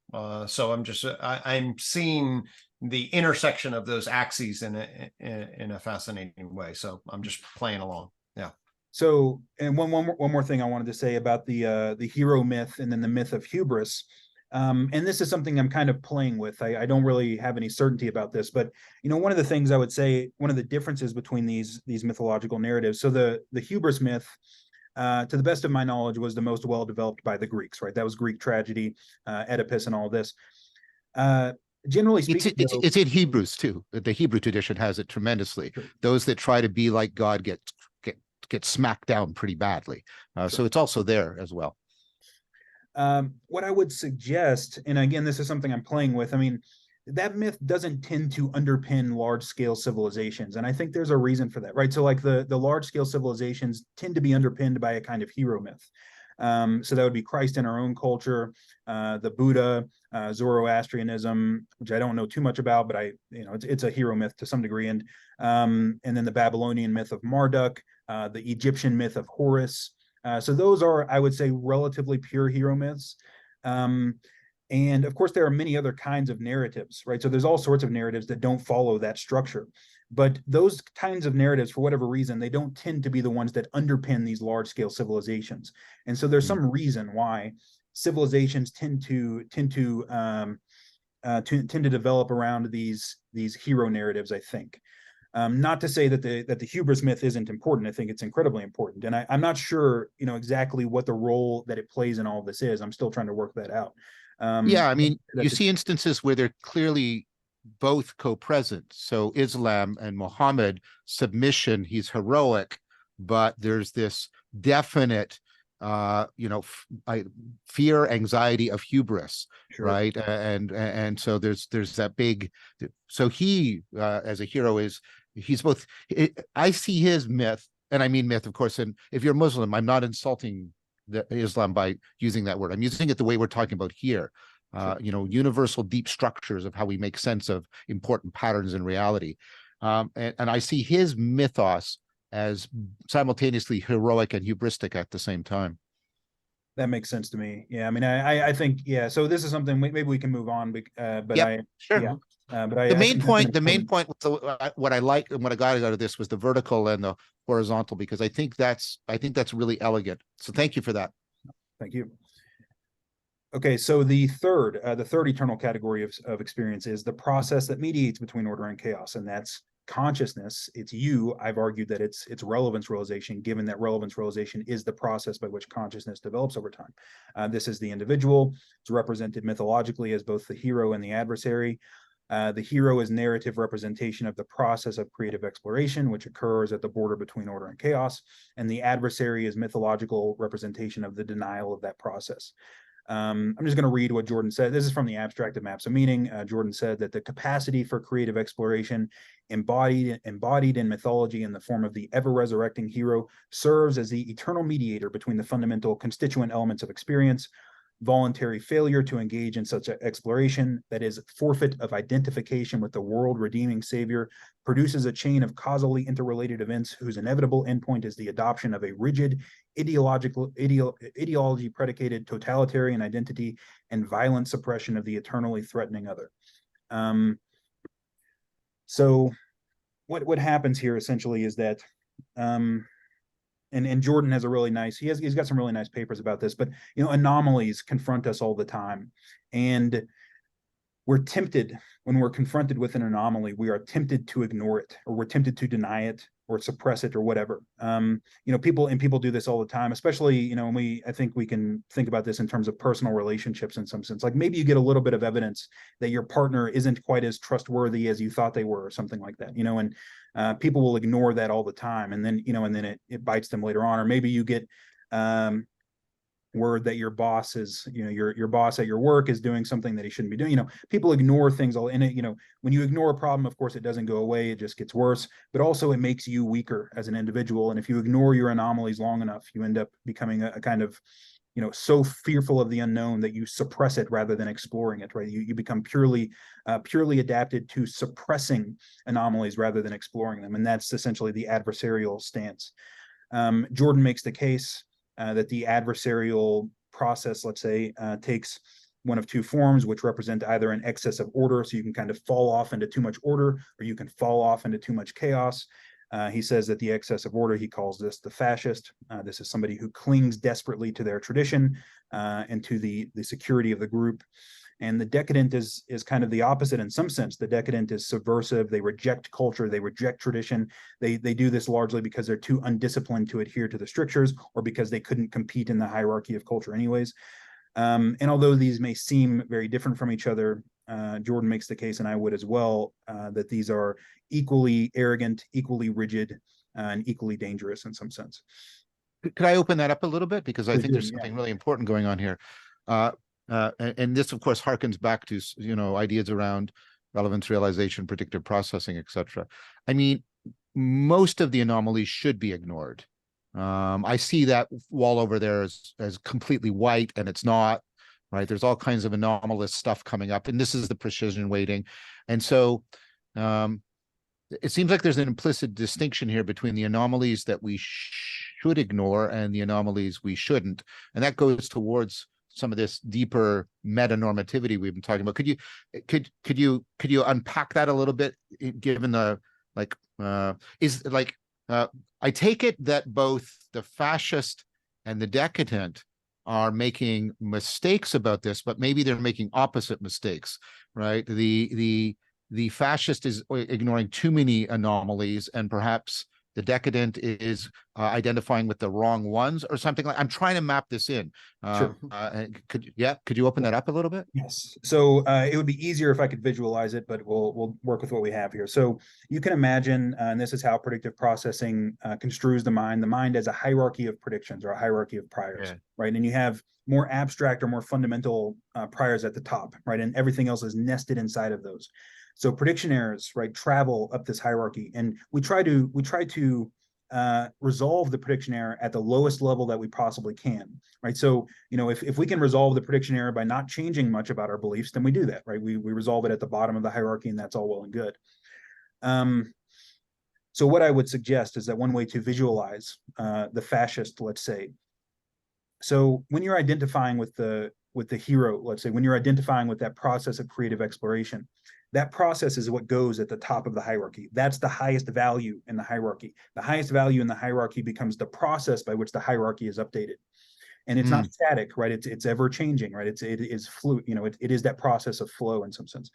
So I'm seeing the intersection of those axes in a fascinating way. So I'm just playing along. Yeah. So, and one more thing I wanted to say about the hero myth and then the myth of hubris. And this is something I'm kind of playing with. I don't really have any certainty about this, but one of the things I would say, one of the differences between these mythological narratives. So the hubris myth, to the best of my knowledge, was the most well developed by the Greeks, right? That was Greek tragedy, Oedipus, and all this. Generally speaking, it's in Hebrews too. The Hebrew tradition has it tremendously. Sure. Those that try to be like God get smacked down pretty badly. Sure. So it's also there as well. What I would suggest, and again, this is something I'm playing with. I mean, that myth doesn't tend to underpin large scale civilizations, and I think there's a reason for that, right? So like the large scale civilizations tend to be underpinned by a kind of hero myth. So that would be Christ in our own culture, the Buddha, Zoroastrianism, which I don't know too much about, but it's a hero myth to some degree, and then the Babylonian myth of Marduk, the Egyptian myth of Horus. So those are, I would say, relatively pure hero myths. And of course, there are many other kinds of narratives, right? So there's all sorts of narratives that don't follow that structure. But those kinds of narratives, for whatever reason, they don't tend to be the ones that underpin these large-scale civilizations. And so there's some reason why civilizations tend to develop around these hero narratives, I think. Not to say that the hubris myth isn't important. I think it's incredibly important, and I'm not sure exactly what the role that it plays in all of this is. I'm still trying to work that out. Yeah, I mean, you see instances where they're clearly both co-present. So Islam and Muhammad, submission, he's heroic, but there's this definite fear, anxiety of hubris. Sure. Right? And so there's that big, so he as a hero he's both. I see his myth, and I mean myth, of course, and if you're Muslim, I'm not insulting Islam by using that word. I'm using it the way we're talking about here. Sure. Universal deep structures of how we make sense of important patterns in reality. And I see his mythos as simultaneously heroic and hubristic at the same time. That makes sense to me. Yeah, I mean, I think, yeah. So this is something maybe we can move on, but yep, sure. Yeah. But the main point what I like and what I got out of this was the vertical and the horizontal, because I think that's really elegant. So thank you for that. Thank you. Okay, so the third eternal category of experience is the process that mediates between order and chaos, and that's consciousness. It's you. I've argued that it's relevance realization, given that relevance realization is the process by which consciousness develops over time. This is the individual. It's represented mythologically as both the hero and the adversary. The hero is narrative representation of the process of creative exploration, which occurs at the border between order and chaos, and the adversary is mythological representation of the denial of that process. I'm just going to read what Jordan said. This is from the Abstract of Maps of Meaning. Jordan said that the capacity for creative exploration embodied in mythology in the form of the ever-resurrecting hero serves as the eternal mediator between the fundamental constituent elements of experience. Voluntary failure to engage in such exploration, that is, forfeit of identification with the world-redeeming savior, produces a chain of causally interrelated events whose inevitable endpoint is the adoption of a rigid, ideology-predicated totalitarian identity and violent suppression of the eternally threatening other. So what happens here essentially is that and Jordan has a really nice, he's got some really nice papers about this, but anomalies confront us all the time, and we're tempted, when we're confronted with an anomaly, we are tempted to ignore it, or we're tempted to deny it or suppress it or whatever. People do this all the time, especially I think we can think about this in terms of personal relationships in some sense. Like maybe you get a little bit of evidence that your partner isn't quite as trustworthy as you thought they were, or something like that, and people will ignore that all the time, and then it bites them later on. Or maybe you get word that your boss is, your boss at your work is doing something that he shouldn't be doing. People ignore things all, and when you ignore a problem, of course, it doesn't go away, it just gets worse, but also it makes you weaker as an individual. And if you ignore your anomalies long enough, you end up becoming a kind of so fearful of the unknown that you suppress it rather than exploring it, right? You become purely adapted to suppressing anomalies rather than exploring them, and that's essentially the adversarial stance. Jordan makes the case that the adversarial process, let's say, takes one of two forms, which represent either an excess of order, so you can kind of fall off into too much order, or you can fall off into too much chaos. He says that the excess of order, he calls this the fascist. This is somebody who clings desperately to their tradition and to the security of the group. And the decadent is kind of the opposite in some sense. The decadent is subversive. They reject culture. They reject tradition. They do this largely because they're too undisciplined to adhere to the strictures, or because they couldn't compete in the hierarchy of culture anyways. And although these may seem very different from each other, Jordan makes the case, and I would as well, that these are equally arrogant, equally rigid, and equally dangerous in some sense. Could I open that up a little bit? Because I Please think do, there's something really important going on here. And this, of course, harkens back to, ideas around relevance, realization, predictive processing, etc. I mean, most of the anomalies should be ignored. I see that wall over there as completely white, and it's not, right? There's all kinds of anomalous stuff coming up, and this is the precision weighting. And so it seems like there's an implicit distinction here between the anomalies that we should ignore and the anomalies we shouldn't. And that goes towards some of this deeper meta-normativity we've been talking about. Could you unpack that a little bit, given the I take it that both the fascist and the decadent are making mistakes about this, but maybe they're making opposite mistakes, right? The fascist is ignoring too many anomalies, and perhaps the decadent is identifying with the wrong ones, or something like. I'm trying to map this in. Sure. Could you open that up a little bit? Yes. So it would be easier if I could visualize it, but we'll work with what we have here. So you can imagine, and this is how predictive processing construes the mind as a hierarchy of predictions, or a hierarchy of priors, right? And you have more abstract or more fundamental priors at the top, right? And everything else is nested inside of those. So prediction errors, right, travel up this hierarchy, and we try to resolve the prediction error at the lowest level that we possibly can, right? So, if we can resolve the prediction error by not changing much about our beliefs, then we do that, right? We resolve it at the bottom of the hierarchy, and that's all well and good. So what I would suggest is that one way to visualize the fascist, let's say, so when you're identifying with the hero, let's say, when you're identifying with that process of creative exploration, that process is what goes at the top of the hierarchy. That's the highest value in the hierarchy. The highest value in the hierarchy becomes the process by which the hierarchy is updated. And it's not static, right? It's ever changing, right? It is fluid, it is that process of flow in some sense.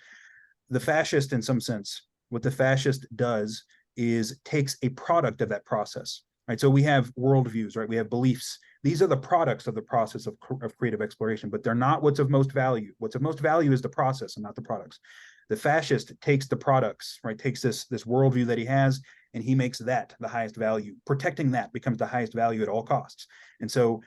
The fascist, in some sense, what the fascist does is takes a product of that process, right? So we have worldviews, right? We have beliefs. These are the products of the process of creative exploration, but they're not what's of most value. What's of most value is the process and not the products. The fascist takes the products, right? Takes this worldview that he has, and he makes that the highest value. Protecting that becomes the highest value at all costs. And so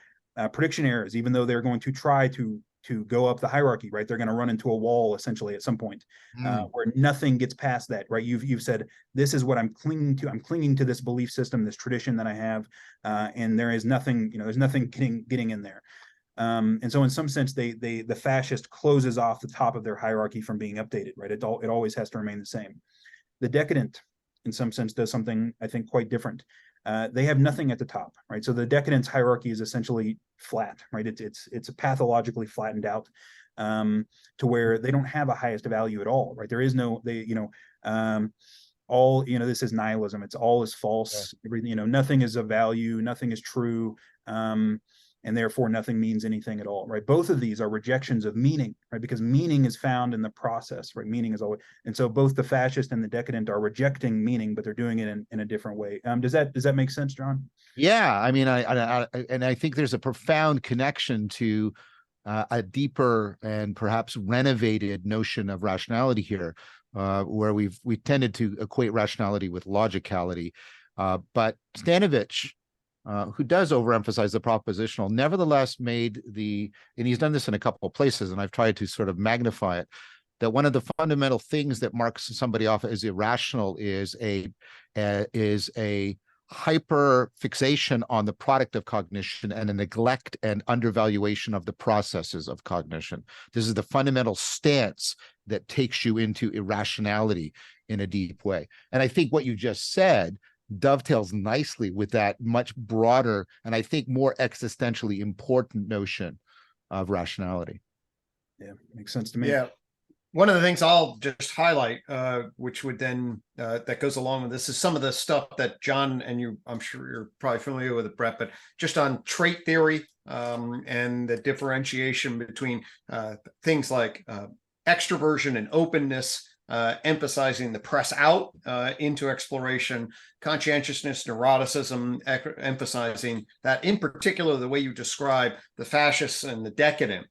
prediction errors, even though they're going to try to go up the hierarchy, right? They're going to run into a wall essentially at some point where nothing gets past that, right? You've said, this is what I'm clinging to. I'm clinging to this belief system, this tradition that I have, and there is nothing, there's nothing getting in there. And so in some sense, the fascist closes off the top of their hierarchy from being updated, right? It always has to remain the same. The decadent, in some sense, does something, I think, quite different. They have nothing at the top, right? So the decadence hierarchy is essentially flat, right? It's pathologically flattened out to where they don't have a highest value at all, right? There is no, all, this is nihilism. It's all is false. Yeah. Everything, nothing is of value. Nothing is true. And therefore nothing means anything at all, right? Both of these are rejections of meaning, right? Because meaning is found in the process, right? Meaning is always, and so both the fascist and the decadent are rejecting meaning, but they're doing it in a different way. Does that make sense, John? Yeah, I mean, I think there's a profound connection to a deeper and perhaps renovated notion of rationality here, where we tended to equate rationality with logicality, but Stanovich, who does overemphasize the propositional, nevertheless made and he's done this in a couple of places, and I've tried to sort of magnify it, that one of the fundamental things that marks somebody off as irrational is a hyper fixation on the product of cognition and a neglect and undervaluation of the processes of cognition. This is the fundamental stance that takes you into irrationality in a deep way. And I think what you just said dovetails nicely with that much broader and I think more existentially important notion of rationality. Yeah, makes sense to me. Yeah. One of the things I'll just highlight, which would then that goes along with this, is some of the stuff that John and you, I'm sure you're probably familiar with it, Brett, but just on trait theory and the differentiation between things like extroversion and openness, emphasizing the press out into exploration, conscientiousness, neuroticism, emphasizing that, in particular, the way you describe the fascists and the decadent.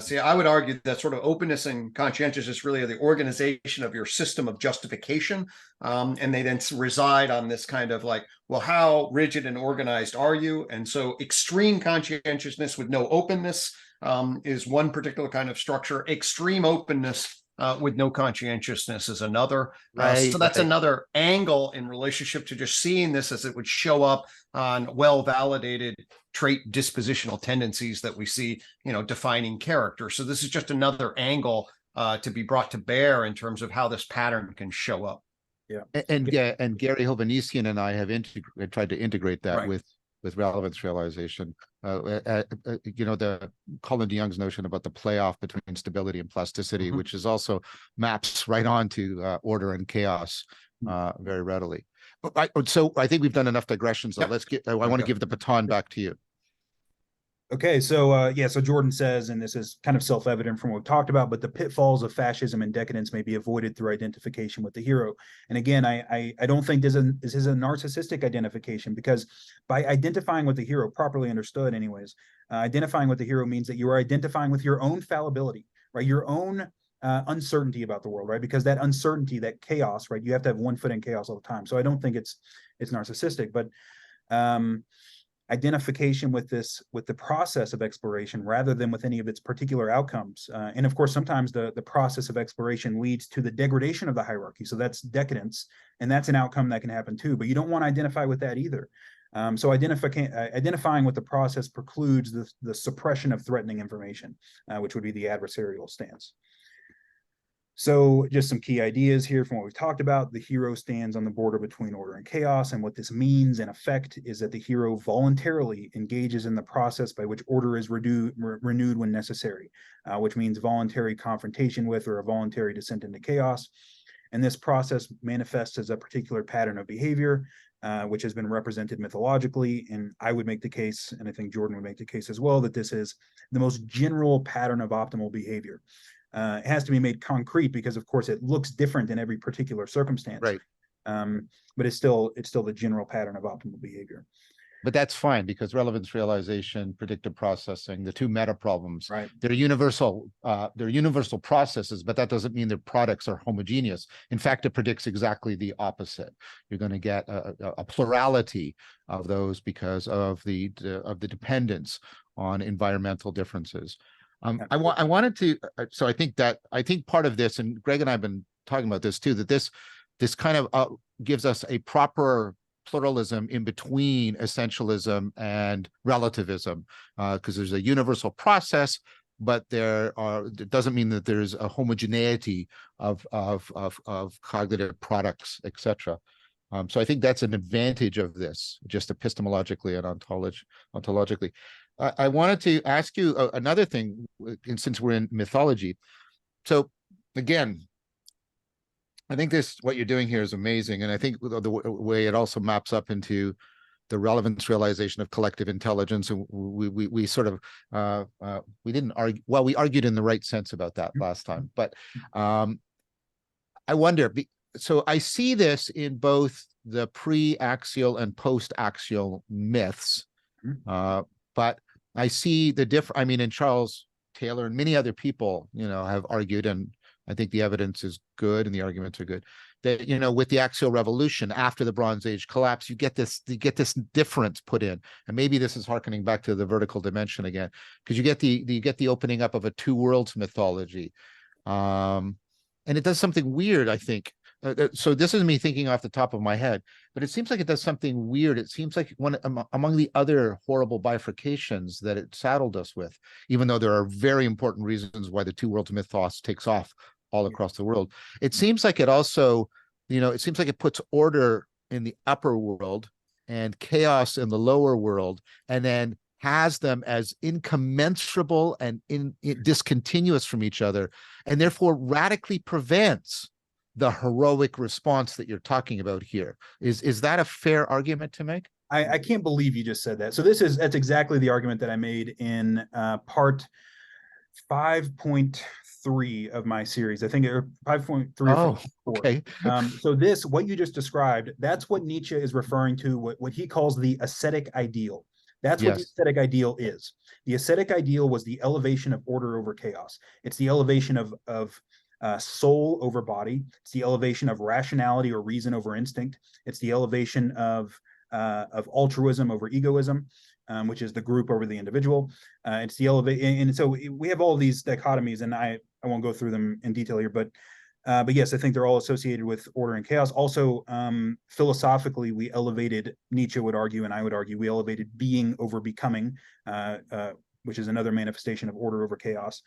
See, I would argue that sort of openness and conscientiousness really are the organization of your system of justification. And they then reside on this kind of like, well, how rigid and organized are you? And so extreme conscientiousness with no openness is one particular kind of structure. Extreme openness with no conscientiousness is another. So that's another angle in relationship to just seeing this as it would show up on well-validated trait dispositional tendencies that we see, defining character. So this is just another angle to be brought to bear in terms of how this pattern can show up. Yeah. And Gary Hovannisian and I have tried to integrate that with relevance realization. The Colin de Young's notion about the playoff between stability and plasticity, which is also maps right onto order and chaos very readily. So I think we've done enough digressions. So I want to give the baton back to you. Okay, so so Jordan says, and this is kind of self-evident from what we talked about, but the pitfalls of fascism and decadence may be avoided through identification with the hero. And again, I don't think this is a narcissistic identification, because by identifying with the hero, properly understood anyways, identifying with the hero means that you are identifying with your own fallibility, right? Your own uncertainty about the world, right? Because that uncertainty, that chaos, right? You have to have one foot in chaos all the time. So I don't think it's narcissistic, but identification with the process of exploration rather than with any of its particular outcomes. And of course, sometimes the process of exploration leads to the degradation of the hierarchy. So that's decadence, and that's an outcome that can happen too, but you don't want to identify with that either. So identifying with the process precludes the suppression of threatening information, which would be the adversarial stance. So just some key ideas here from what we've talked about. The hero stands on the border between order and chaos. And what this means in effect is that the hero voluntarily engages in the process by which order is renewed when necessary, which means voluntary confrontation with or a voluntary descent into chaos. And this process manifests as a particular pattern of behavior, which has been represented mythologically. And I would make the case, and I think Jordan would make the case as well, that this is the most general pattern of optimal behavior. It has to be made concrete because, of course, it looks different in every particular circumstance. Right. But it's still the general pattern of optimal behavior. But that's fine, because relevance realization, predictive processing, the two meta problems, right? They're universal processes, but that doesn't mean their products are homogeneous. In fact, it predicts exactly the opposite. You're going to get a plurality of those because of the dependence on environmental differences. I wanted to, so I think part of this, and Gregg and I have been talking about this too, that this kind of gives us a proper pluralism in between essentialism and relativism, because there's a universal process, but it doesn't mean that there's a homogeneity of cognitive products, etc. So I think that's an advantage of this, just epistemologically and ontologically. I wanted to ask you another thing, since we're in mythology. So again, I think what you're doing here is amazing. And I think the way it also maps up into the relevance realization of collective intelligence. And we sort of, we didn't argue, well, we argued in the right sense about that last time. But I wonder, so I see this in both the pre-axial and post-axial myths, but I see and Charles Taylor and many other people, have argued, and I think the evidence is good and the arguments are good, that, with the axial revolution after the Bronze Age collapse, you get this difference put in. And maybe this is harkening back to the vertical dimension again, because you get the opening up of a two worlds mythology. And it does something weird, I think. So this is me thinking off the top of my head, but it seems like it does something weird. It seems like one among the other horrible bifurcations that it saddled us with, even though there are very important reasons why the two worlds mythos takes off all across the world. It seems like it also, it seems like it puts order in the upper world and chaos in the lower world, and then has them as incommensurable and discontinuous from each other, and therefore radically prevents the heroic response that you're talking about here. Is that a fair argument to make? I can't believe you just said that. So that's exactly the argument that I made in part 5.3 of my series. I think 5.3 or 5.4. Okay. So what you just described, that's what Nietzsche is referring to, what he calls the ascetic ideal. That's what the ascetic ideal is. The ascetic ideal was the elevation of order over chaos. It's the elevation of soul over body. It's the elevation of rationality or reason over instinct. It's the elevation of altruism over egoism, which is the group over the individual. It's the elevation, and so we have all of these dichotomies, and I won't go through them in detail here, but yes, I think they're all associated with order and chaos. Also, philosophically, we elevated, Nietzsche would argue, and I would argue, we elevated being over becoming, which is another manifestation of order over chaos.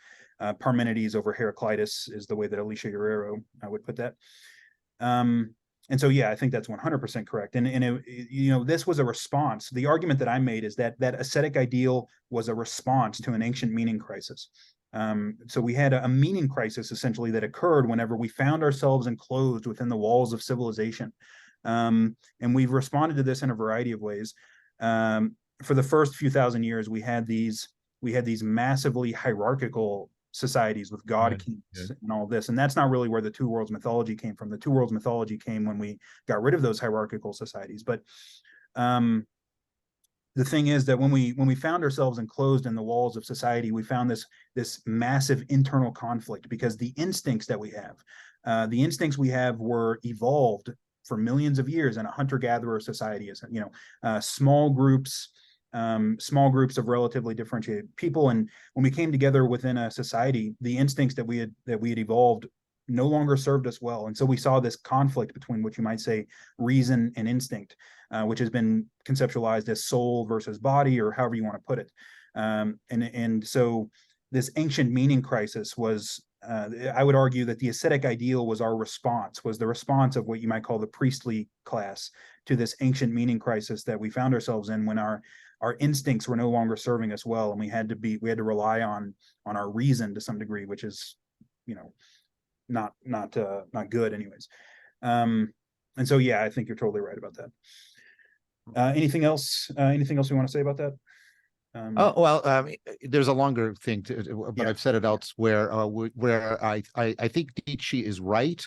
Parmenides over Heraclitus is the way that Alicia Guerrero would put that. And so, yeah, I think that's 100% correct. And this was a response. The argument that I made is that ascetic ideal was a response to an ancient meaning crisis. So we had a meaning crisis essentially that occurred whenever we found ourselves enclosed within the walls of civilization. And we've responded to this in a variety of ways. For the first few thousand years, we had these massively hierarchical societies with god kings and all this, and that's not really where the two worlds mythology came from. The two worlds mythology came when we got rid of those hierarchical societies. But the thing is that when we found ourselves enclosed in the walls of society, we found this massive internal conflict, because the instincts that we have were evolved for millions of years in a hunter-gatherer society. Small groups of relatively differentiated people, and when we came together within a society, the instincts that we had evolved no longer served us well, and so we saw this conflict between what you might say reason and instinct, which has been conceptualized as soul versus body, or however you want to put it. And so this ancient meaning crisis was, I would argue that the ascetic ideal was the response of what you might call the priestly class to this ancient meaning crisis that we found ourselves in, when our instincts were no longer serving us well, and we had to rely on our reason to some degree, which is, not good anyways. And so, yeah, I think you're totally right about that. Anything else we want to say about that? There's a longer thing but I've said it elsewhere, where I think Nietzsche is right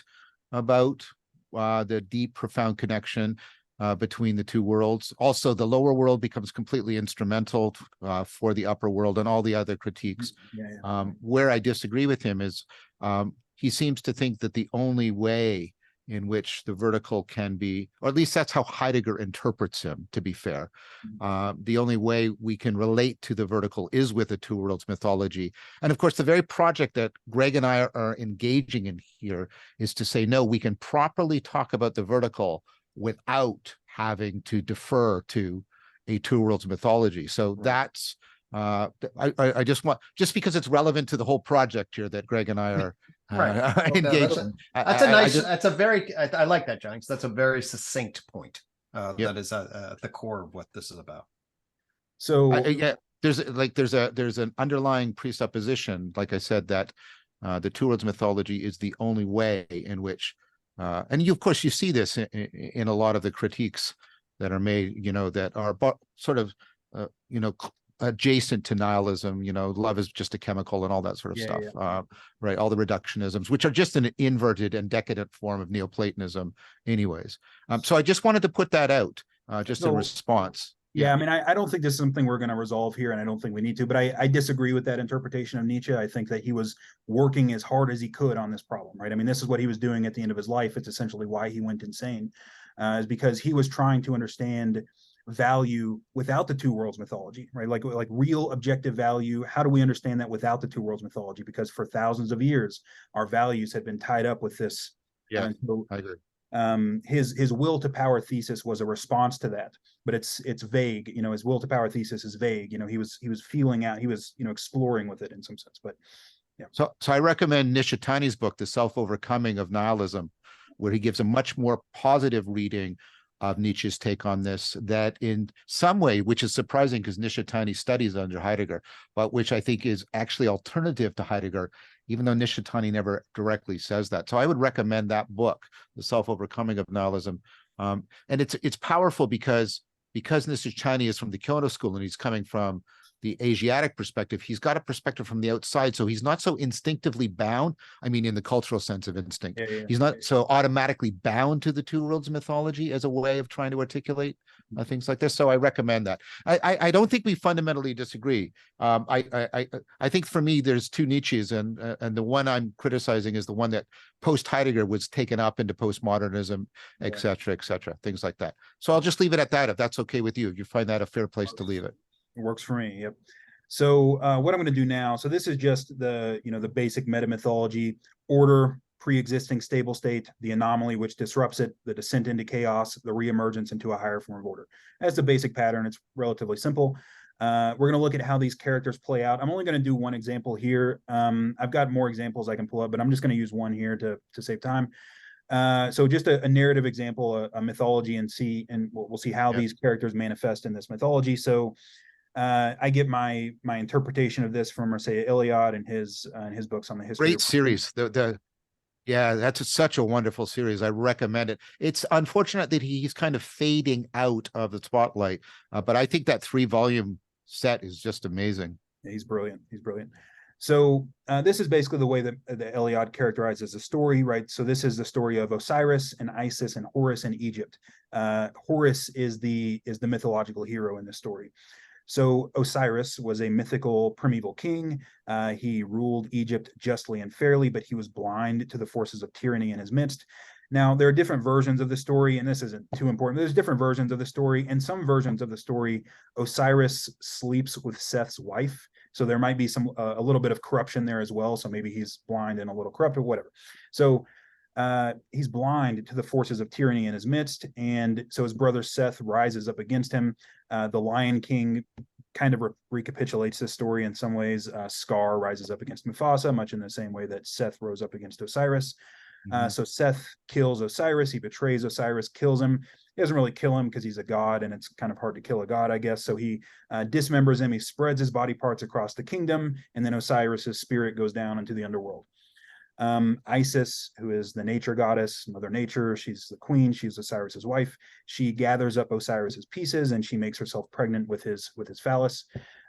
about the deep, profound connection between the two worlds. Also, the lower world becomes completely instrumental for the upper world, and all the other critiques. Where I disagree with him is he seems to think that the only way in which the vertical can be, or at least that's how Heidegger interprets him, to be fair, the only way we can relate to the vertical is with the two worlds mythology. And of course, the very project that Gregg and I are engaging in here is to say, no, we can properly talk about the vertical without having to defer to a two worlds mythology. So that's I just because it's relevant to the whole project here that Gregg and I are engaged in. I like that, John, because that's a very succinct point. That is at the core of what this is about. So there's an underlying presupposition, like I said, that the two worlds mythology is the only way in which, and of course you see this in a lot of the critiques that are made, that are sort of adjacent to nihilism, love is just a chemical and all that sort of stuff. Right, all the reductionisms, which are just an inverted and decadent form of Neoplatonism anyways. So I just wanted to put that out in response. I mean, I don't think this is something we're going to resolve here, and I don't think we need to, but I disagree with that interpretation of Nietzsche. I think that he was working as hard as he could on this problem, right? I mean, this is what he was doing at the end of his life. It's essentially why he went insane, is because he was trying to understand value without the two worlds mythology, right? Like real objective value. How do we understand that without the two worlds mythology? Because for thousands of years, our values had been tied up with this. I agree. His will to power thesis was a response to that, but it's vague. His will to power thesis is vague. He was feeling out, he was exploring with it in some sense. But yeah. So I recommend Nishitani's book, The Self-Overcoming of Nihilism, where he gives a much more positive reading of Nietzsche's take on this, that in some way, which is surprising because Nietzsche tiny studies under Heidegger, but which I think is actually alternative to Heidegger, even though Nietzsche tiny never directly says that. So I would recommend that book, The Self-Overcoming of Nihilism. And it's powerful because Nietzsche tiny is from the Kyoto school and he's coming from the Asiatic perspective. He's got a perspective from the outside, so he's not so instinctively bound. I mean, in the cultural sense of instinct, he's not so automatically bound to the two worlds mythology as a way of trying to articulate things like this. So I recommend that. I don't think we fundamentally disagree. I think for me, there's two Nietzsches, and the one I'm criticizing is the one that post Heidegger was taken up into postmodernism, et cetera, things like that. So I'll just leave it at that, if that's okay with you. If you find that a fair place to leave it. It works for me. Yep. So what I'm going to do now, so this is just the basic meta mythology: order, pre-existing stable state, the anomaly which disrupts it, the descent into chaos, the reemergence into a higher form of order. That's the basic pattern. It's relatively simple. We're going to look at how these characters play out. I'm only going to do one example here. I've got more examples I can pull up, but I'm just going to use one here to save time. So just a narrative example, a mythology, and we'll see how these characters manifest in this mythology. So I get my interpretation of this from Mircea Eliade and his books on the history. Great series. Yeah, that's such a wonderful series. I recommend it. It's unfortunate that he's kind of fading out of the spotlight, but I think that 3-volume set is just amazing. Yeah, he's brilliant. He's brilliant. So this is basically the way that Eliade characterizes the story, right? So this is the story of Osiris and Isis and Horus in Egypt. Horus is the mythological hero in this story. So Osiris was a mythical primeval king. He ruled Egypt justly and fairly, but he was blind to the forces of tyranny in his midst. Now, there are different versions of the story, and this isn't too important. There's different versions of the story. In some versions of the story, Osiris sleeps with Seth's wife. So there might be a little bit of corruption there as well. So maybe he's blind and a little corrupt or whatever. So he's blind to the forces of tyranny in his midst. And so his brother Seth rises up against him. The Lion King kind of recapitulates this story in some ways. Scar rises up against Mufasa, much in the same way that Seth rose up against Osiris. So Seth kills Osiris. He betrays Osiris, kills him. He doesn't really kill him because he's a god, and it's kind of hard to kill a god, I guess. So he dismembers him. He spreads his body parts across the kingdom, and then Osiris's spirit goes down into the underworld. Isis, who is the nature goddess, Mother Nature, she's the queen, she's Osiris's wife. She gathers up Osiris's pieces and she makes herself pregnant with his phallus.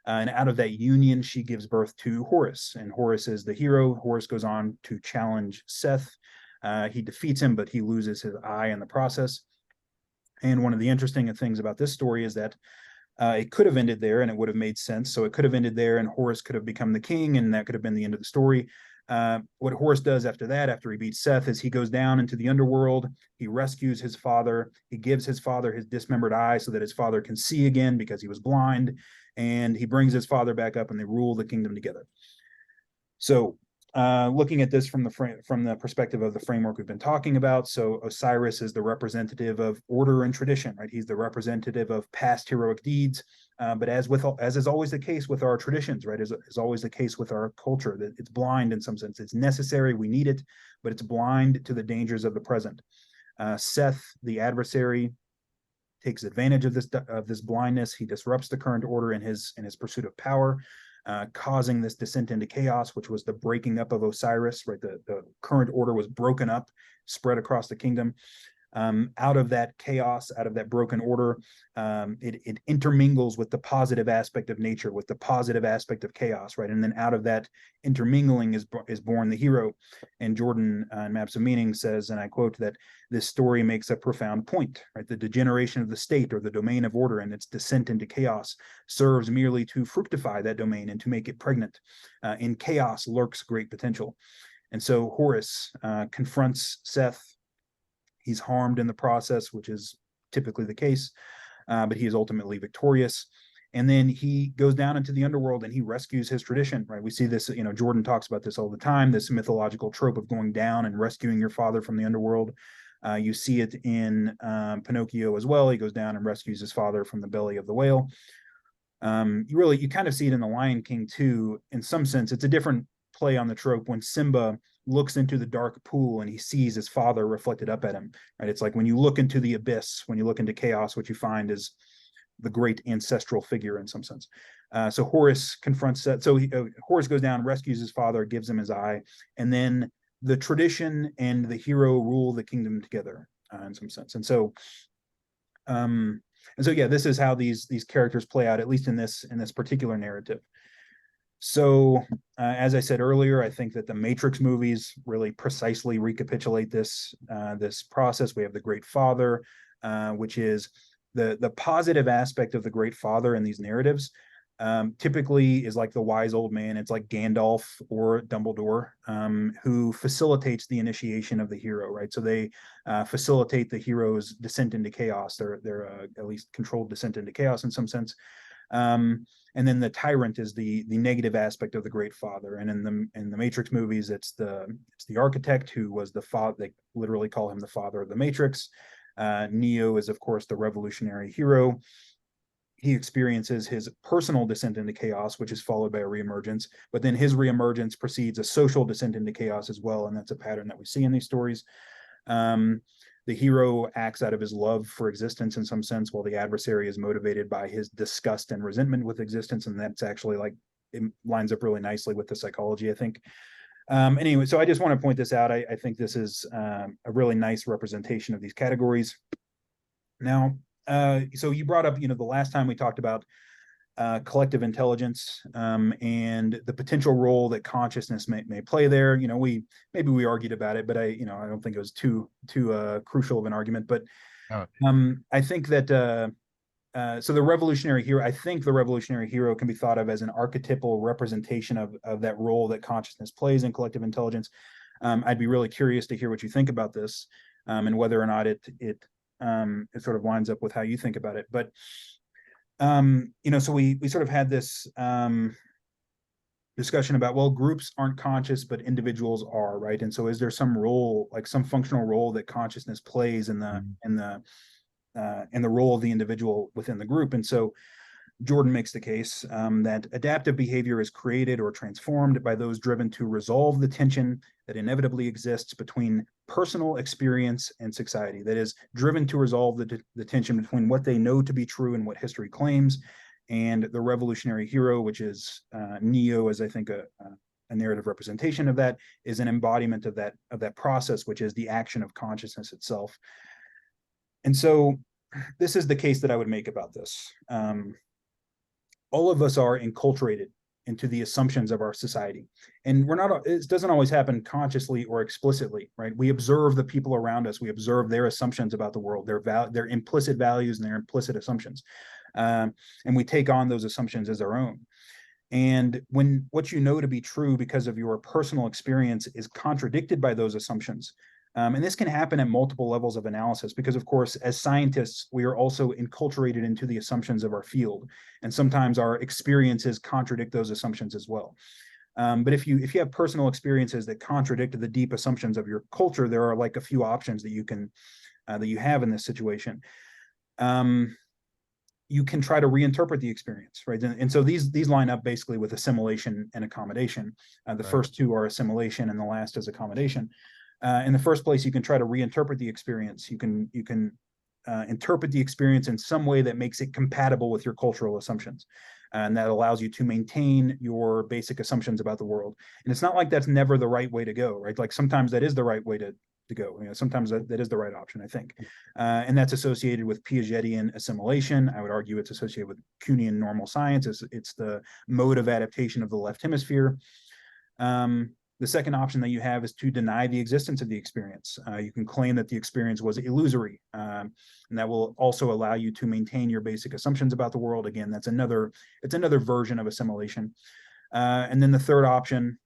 And out of that union, she gives birth to Horus, and Horus is the hero. Horus goes on to challenge Seth. He defeats him, but he loses his eye in the process. And one of the interesting things about this story is that it could have ended there and it would have made sense. So it could have ended there and Horus could have become the king, and that could have been the end of the story. What Horus does after that, after he beats Seth, is he goes down into the underworld. He rescues his father. He gives his father his dismembered eye so that his father can see again because he was blind. And he brings his father back up and they rule the kingdom together. So looking at this from the perspective of the framework we've been talking about, so Osiris is the representative of order and tradition, right? He's the representative of past heroic deeds. But as is always the case with our traditions, right? As always the case with our culture, that it's blind in some sense. It's necessary, we need it, but it's blind to the dangers of the present. Seth, the adversary, takes advantage of this blindness. He disrupts the current order in his pursuit of power, causing this descent into chaos, which was the breaking up of Osiris, right? The current order was broken up, spread across the kingdom. Out of that chaos, out of that broken order, it intermingles with the positive aspect of nature, with the positive aspect of chaos, right? And then out of that intermingling is born the hero. And Jordan in Maps of Meaning says, and I quote, that this story makes a profound point, right? The degeneration of the state or the domain of order and its descent into chaos serves merely to fructify that domain and to make it pregnant. In chaos lurks great potential. And so Horus confronts Seth. He's harmed in the process, which is typically the case, but he is ultimately victorious. And then he goes down into the underworld and he rescues his tradition, right? We see this, Jordan talks about this all the time, this mythological trope of going down and rescuing your father from the underworld. You see it in Pinocchio as well. He goes down and rescues his father from the belly of the whale. You kind of see it in the Lion King too. In some sense, it's a different play on the trope when Simba looks into the dark pool and he sees his father reflected up at him, right? It's like when you look into the abyss, when you look into chaos, what you find is the great ancestral figure in some sense. So Horus confronts that. So Horus goes down, rescues his father, gives him his eye, and then the tradition and the hero rule the kingdom together in some sense. And so yeah, this is how these characters play out, at least in this particular narrative. So as I said earlier, I think that the Matrix movies really precisely recapitulate this process. We have the Great Father, which is the positive aspect of the Great Father in these narratives. Typically is like the wise old man. It's like Gandalf or Dumbledore, who facilitates the initiation of the hero, right? So they facilitate the hero's descent into chaos. They're at least controlled descent into chaos in some sense. And then the tyrant is the negative aspect of the Great Father. And in the Matrix movies, it's the architect who was the father. They literally call him the father of the Matrix. Neo is, of course, the revolutionary hero. He experiences his personal descent into chaos, which is followed by a reemergence. But then his reemergence precedes a social descent into chaos as well. And that's a pattern that we see in these stories. The hero acts out of his love for existence in some sense, while the adversary is motivated by his disgust and resentment with existence. And that's actually like, it lines up really nicely with the psychology, I think. Anyway, so I just want to point this out. I think this is a really nice representation of these categories. Now, so you brought up, the last time we talked about collective intelligence and the potential role that consciousness may play there. We argued about it, but I don't think it was too crucial of an argument. But I think that so the revolutionary hero, I think the revolutionary hero can be thought of as an archetypal representation of that role that consciousness plays in collective intelligence. I'd be really curious to hear what you think about this and whether or not it sort of lines up with how you think about it. But so we sort of had this discussion about, well, groups aren't conscious, but individuals are, right? And so is there some role, like some functional role that consciousness plays in the role of the individual within the group? And so Jordan makes the case that adaptive behavior is created or transformed by those driven to resolve the tension that inevitably exists between personal experience and society. That is, driven to resolve the tension between what they know to be true and what history claims. And the revolutionary hero, which is Neo, as I think a narrative representation of that, is an embodiment of that process, which is the action of consciousness itself. And so this is the case that I would make about this. All of us are enculturated into the assumptions of our society. And it doesn't always happen consciously or explicitly, right? We observe the people around us. We observe their assumptions about the world, their implicit values and their implicit assumptions. And we take on those assumptions as our own. And when what you know to be true because of your personal experience is contradicted by those assumptions, and this can happen at multiple levels of analysis because, of course, as scientists, we are also enculturated into the assumptions of our field. And sometimes our experiences contradict those assumptions as well. But if you have personal experiences that contradict the deep assumptions of your culture, there are like a few options that you have in this situation. You can try to reinterpret the experience, right? And so these line up basically with assimilation and accommodation. The first two are assimilation and the last is accommodation. In the first place, you can try to reinterpret the experience. You can interpret the experience in some way that makes it compatible with your cultural assumptions. And that allows you to maintain your basic assumptions about the world. And it's not like that's never the right way to go, right? Like sometimes that is the right way to go. Sometimes that is the right option, I think. And that's associated with Piagetian assimilation. I would argue it's associated with Kuhnian normal science. It's the mode of adaptation of the left hemisphere. The second option that you have is to deny the existence of the experience. You can claim that the experience was illusory, and that will also allow you to maintain your basic assumptions about the world. Again, it's another version of assimilation. And then the third option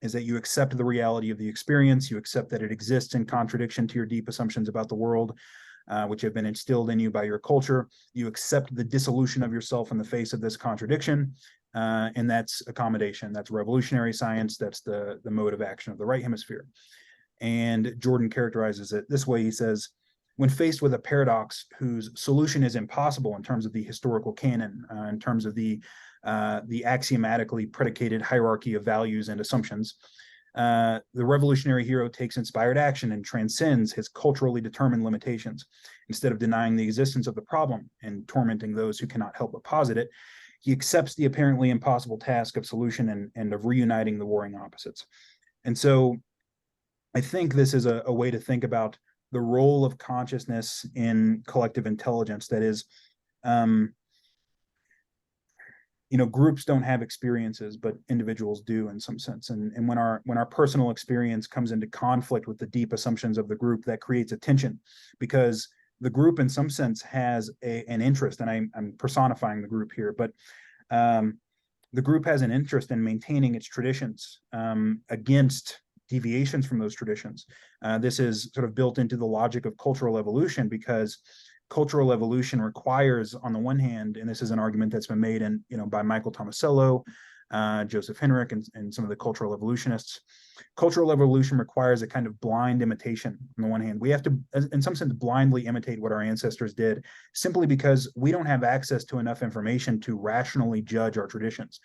is that you accept the reality of the experience. You accept that it exists in contradiction to your deep assumptions about the world, which have been instilled in you by your culture. You accept the dissolution of yourself in the face of this contradiction. And that's accommodation. That's revolutionary science. That's the mode of action of the right hemisphere. And Jordan characterizes it this way. He says, when faced with a paradox whose solution is impossible in terms of the historical canon, in terms of the axiomatically predicated hierarchy of values and assumptions, the revolutionary hero takes inspired action and transcends his culturally determined limitations. Instead of denying the existence of the problem and tormenting those who cannot help but posit it, he accepts the apparently impossible task of solution and of reuniting the warring opposites. And so I think this is a way to think about the role of consciousness in collective intelligence. That is, groups don't have experiences, but individuals do in some sense. And when our personal experience comes into conflict with the deep assumptions of the group, that creates a tension, because the group in some sense has an interest, and I'm personifying the group here, but the group has an interest in maintaining its traditions against deviations from those traditions. This is sort of built into the logic of cultural evolution, because cultural evolution requires, on the one hand, and this is an argument that's been made by Michael Tomasello, Joseph Henriques, and some of the cultural evolutionists. Cultural evolution requires a kind of blind imitation. On the one hand, we have to, in some sense, blindly imitate what our ancestors did, simply because we don't have access to enough information to rationally judge our traditions.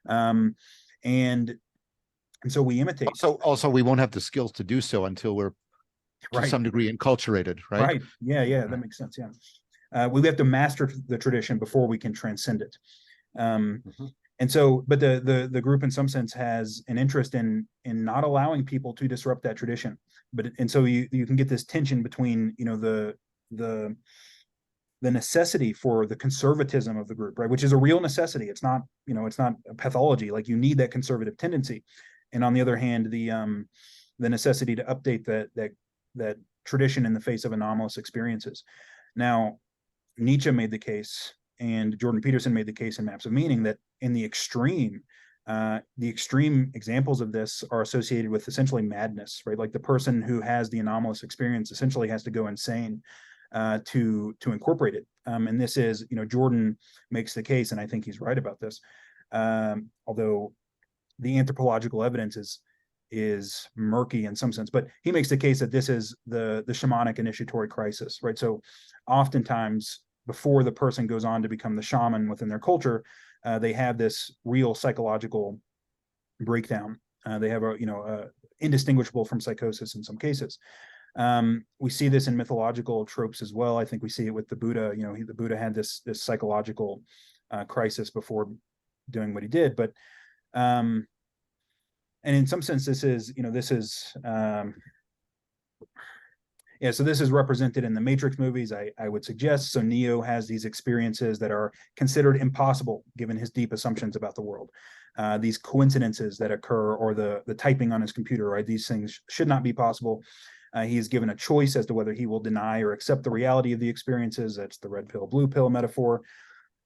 And so we imitate. So also, we won't have the skills to do so until we're to some degree enculturated, right? Right. Yeah, that makes sense. Yeah. We have to master the tradition before we can transcend it. And so, but the group in some sense has an interest in not allowing people to disrupt that tradition. And so you can get this tension between, the necessity for the conservatism of the group, right? Which is a real necessity. It's not, it's not a pathology. Like, you need that conservative tendency. And on the other hand, the necessity to update that tradition in the face of anomalous experiences. Now, Nietzsche made the case, and Jordan Peterson made the case in Maps of Meaning, that in the extreme examples of this are associated with essentially madness, right? Like, the person who has the anomalous experience essentially has to go insane to incorporate it. And this is, Jordan makes the case, and I think he's right about this. Although the anthropological evidence is murky in some sense, but he makes the case that this is the shamanic initiatory crisis, right? So oftentimes, before the person goes on to become the shaman within their culture, they have this real psychological breakdown. They have indistinguishable from psychosis in some cases. We see this in mythological tropes as well. I think we see it with the Buddha. The Buddha had this psychological crisis before doing what he did, but and in some sense, this is represented in the Matrix movies, I would suggest. So Neo has these experiences that are considered impossible given his deep assumptions about the world. These coincidences that occur, or the typing on his computer, right? These things should not be possible. He is given a choice as to whether he will deny or accept the reality of the experiences. That's the red pill, blue pill metaphor.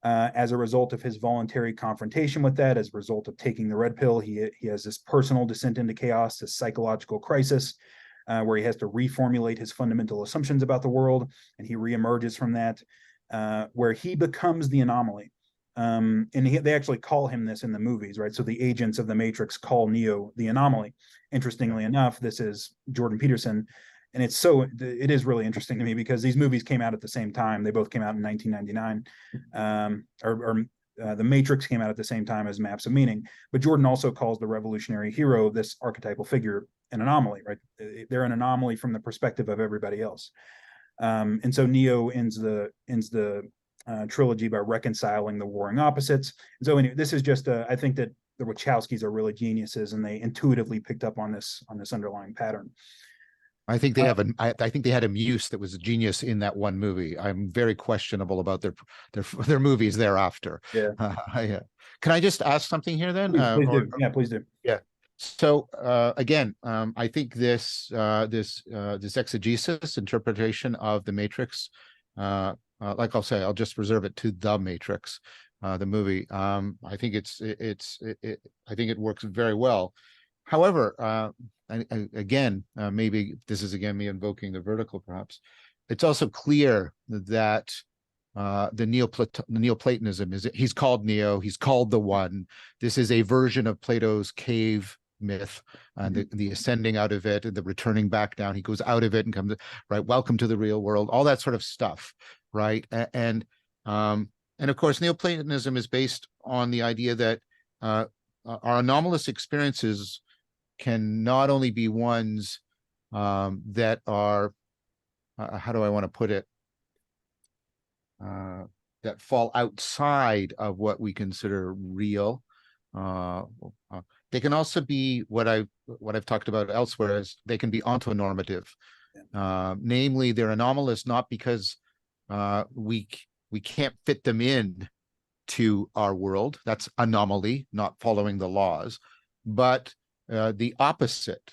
As a result of his voluntary confrontation with that, as a result of taking the red pill, he has this personal descent into chaos, this psychological crisis, where he has to reformulate his fundamental assumptions about the world, and he reemerges from that, where he becomes the anomaly. And they actually call him this in the movies, right? So the agents of the Matrix call Neo the anomaly. Interestingly enough, this is Jordan Peterson. And it is really interesting to me, because these movies came out at the same time. They both came out in 1999. The Matrix came out at the same time as Maps of Meaning. But Jordan also calls the revolutionary hero, this archetypal figure, an anomaly, right? They're an anomaly from the perspective of everybody else. And so Neo ends the trilogy by reconciling the warring opposites. And so anyway, this is just I think that the Wachowskis are really geniuses, and they intuitively picked up on this underlying pattern. I think they have I think they had a muse that was a genius in that one movie. I'm very questionable about their movies thereafter. Yeah. Yeah. Can I just ask something here then? Please do. Yeah, please do. Yeah. So again, I think this exegesis interpretation of the Matrix, like I'll just reserve it to the Matrix, the movie. I think I think it works very well. However, again, maybe this is again me invoking the vertical, perhaps. It's also clear that the Neoplatonism he's called Neo, he's called the One. This is a version of Plato's cave myth, and the ascending out of it and the returning back down. He goes out of it and comes, right, welcome to the real world, all that sort of stuff, right? And of course Neoplatonism is based on the idea that our anomalous experiences can not only be ones that are how do I want to put it, that fall outside of what we consider real. They can also be what I've talked about elsewhere, is they can be ontonormative. Namely, they're anomalous not because we can't fit them in to our world. That's anomaly, not following the laws. But the opposite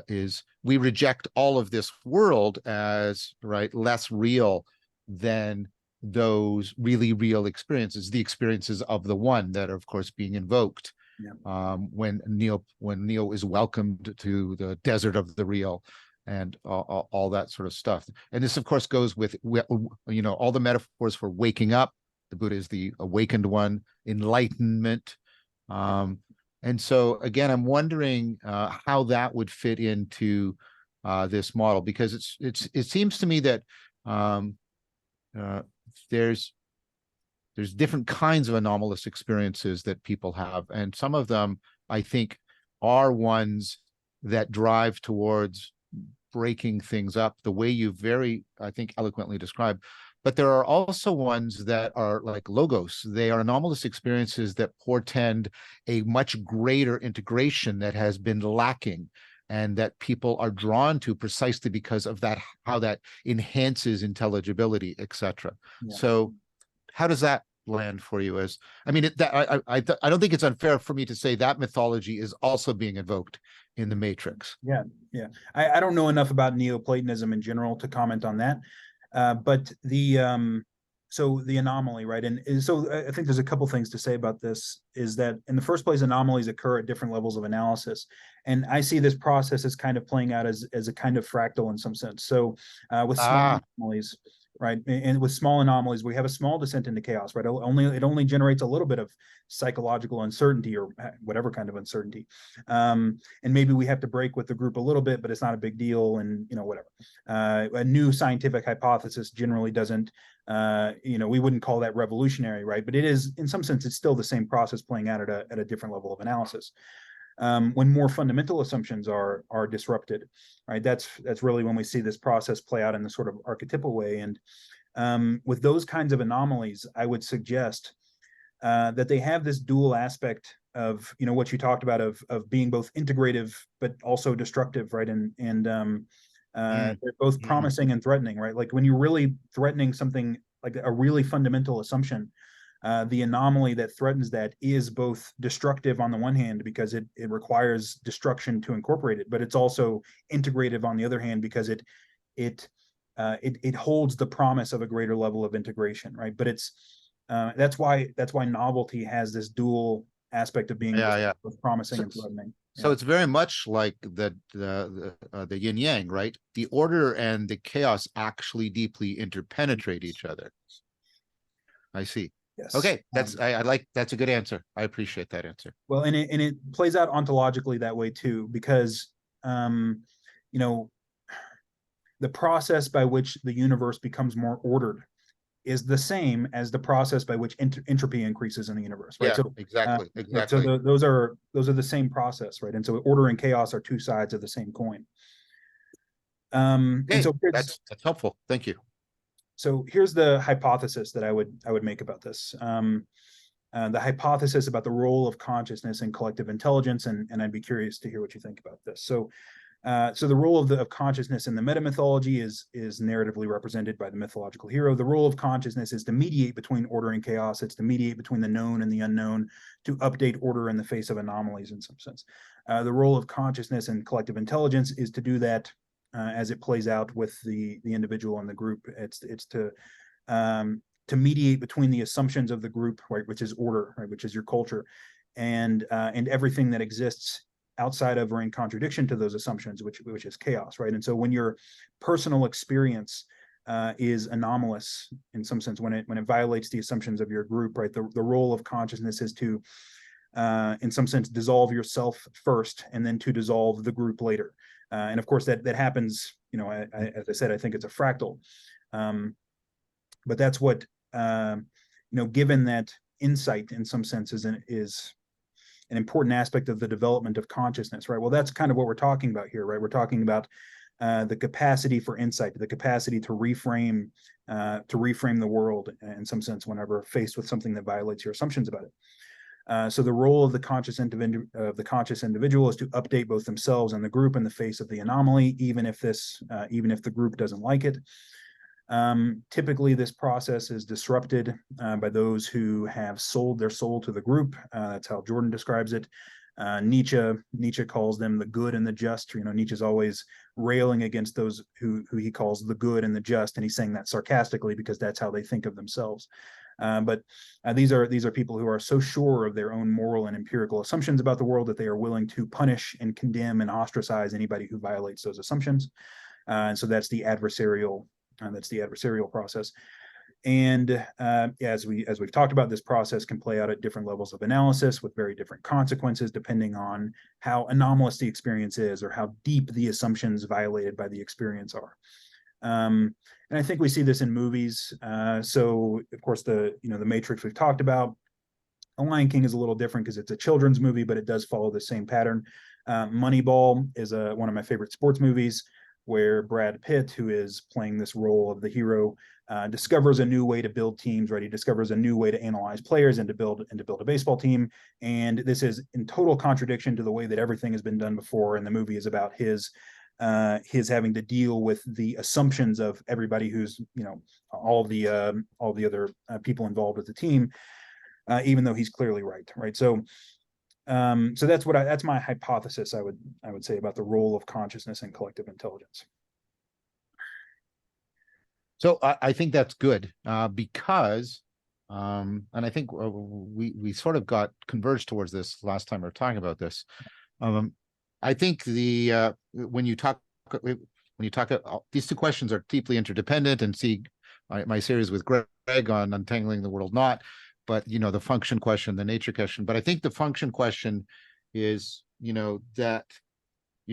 is we reject all of this world as, right, less real than those really real experiences, the experiences of the one that are, of course, being invoked. When Neo is welcomed to the desert of the real, and all that sort of stuff. And this, of course, goes with, you know, all the metaphors for waking up. The Buddha is the awakened one, enlightenment. And so, again, I'm wondering how that would fit into this model, because it seems to me that there's different kinds of anomalous experiences that people have, and some of them, I think, are ones that drive towards breaking things up the way you very, I think, eloquently described. But there are also ones that are like logos. They are anomalous experiences that portend a much greater integration that has been lacking, and that people are drawn to precisely because of that, how that enhances intelligibility, etc. So how does that land for you? As I mean, I don't think it's unfair for me to say that mythology is also being invoked in the Matrix. I don't know enough about Neoplatonism in general to comment on that, but so the anomaly, right? And so I think there's a couple things to say about this. Is that in the first place, anomalies occur at different levels of analysis, and I see this process as kind of playing out as a kind of fractal in some sense. So with small anomalies, right, and with small anomalies, we have a small descent into chaos, right? It only generates a little bit of psychological uncertainty, or whatever kind of uncertainty, and maybe we have to break with the group a little bit, but it's not a big deal, and whatever. A new scientific hypothesis generally doesn't, we wouldn't call that revolutionary, right? But it is, in some sense, it's still the same process playing out at a different level of analysis. When more fundamental assumptions are disrupted, right? That's really when we see this process play out in the sort of archetypal way. And with those kinds of anomalies, I would suggest that they have this dual aspect of, what you talked about of being both integrative but also destructive, right? And they're both promising and threatening, right? Like when you're really threatening something like a really fundamental assumption, the anomaly that threatens that is both destructive on the one hand because it requires destruction to incorporate it, but it's also integrative on the other hand because it holds the promise of a greater level of integration, right? But it's that's why novelty has this dual aspect of being both promising and threatening. So it's very much like the yin yang, right? The order and the chaos actually deeply interpenetrate each other. I see. Yes. Okay, that's that's a good answer. I appreciate that answer. Well, and it plays out ontologically that way too, because the process by which the universe becomes more ordered is the same as the process by which entropy increases in the universe, right? Yeah, so exactly. So those are the same process, right? And so order and chaos are two sides of the same coin. Okay, and so that's helpful. Thank you. So here's the hypothesis that I would make about this. The hypothesis about the role of consciousness in collective intelligence, and I'd be curious to hear what you think about this. So the role of consciousness in the meta mythology is narratively represented by the mythological hero. The role of consciousness is to mediate between order and chaos. It's to mediate between the known and the unknown, to update order in the face of anomalies in some sense. The role of consciousness in collective intelligence is to do that as it plays out with the individual and the group. It's to mediate between the assumptions of the group, right, which is order, right, which is your culture, and everything that exists outside of or in contradiction to those assumptions, which is chaos, right? And so when your personal experience is anomalous in some sense, when it violates the assumptions of your group, right, the role of consciousness is to in some sense, dissolve yourself first and then to dissolve the group later. And of course, that happens, as I said, I think it's a fractal. But that's what, given that insight in some sense is an important aspect of the development of consciousness, right? Well, that's kind of what we're talking about here, right? We're talking about the capacity for insight, the capacity to reframe the world in some sense whenever faced with something that violates your assumptions about it. So the role of the conscious individual is to update both themselves and the group in the face of the anomaly, even if the group doesn't like it. Typically, this process is disrupted by those who have sold their soul to the group. That's how Jordan describes it. Nietzsche calls them the good and the just. Nietzsche's always railing against those who he calls the good and the just, and he's saying that sarcastically because that's how they think of themselves. But these are people who are so sure of their own moral and empirical assumptions about the world that they are willing to punish and condemn and ostracize anybody who violates those assumptions. And so that's the adversarial process. And as we've talked about, this process can play out at different levels of analysis with very different consequences, depending on how anomalous the experience is or how deep the assumptions violated by the experience are. And I think we see this in movies. So of course, the Matrix we've talked about. The Lion King is a little different because it's a children's movie, but it does follow the same pattern. Moneyball is one of my favorite sports movies, where Brad Pitt, who is playing this role of the hero, discovers a new way to build teams, right? He discovers a new way to analyze players and to build a baseball team. And this is in total contradiction to the way that everything has been done before. And the movie is about his having to deal with the assumptions of everybody who's, all the other people involved with the team, even though he's clearly right? So that's my hypothesis, I would say, about the role of consciousness and collective intelligence. So I think that's good because, and I think we sort of got converged towards this last time we were talking about this. I think when you talk, these two questions are deeply interdependent, and see my series with Gregg on untangling the world knot. But the function question, the nature question. But I think the function question is, that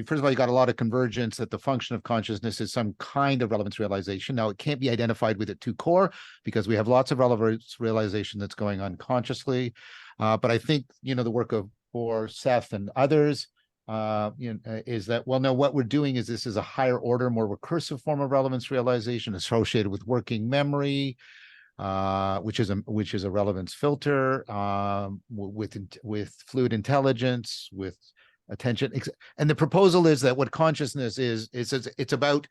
first of all, you got a lot of convergence that the function of consciousness is some kind of relevance realization. Now, it can't be identified with it to core because we have lots of relevance realization that's going on consciously. But I think the work for Seth and others is that, well, no, what we're doing is this is a higher order, more recursive form of relevance realization associated with working memory. Which is a relevance filter with fluid intelligence, with attention. And the proposal is that what consciousness is it's about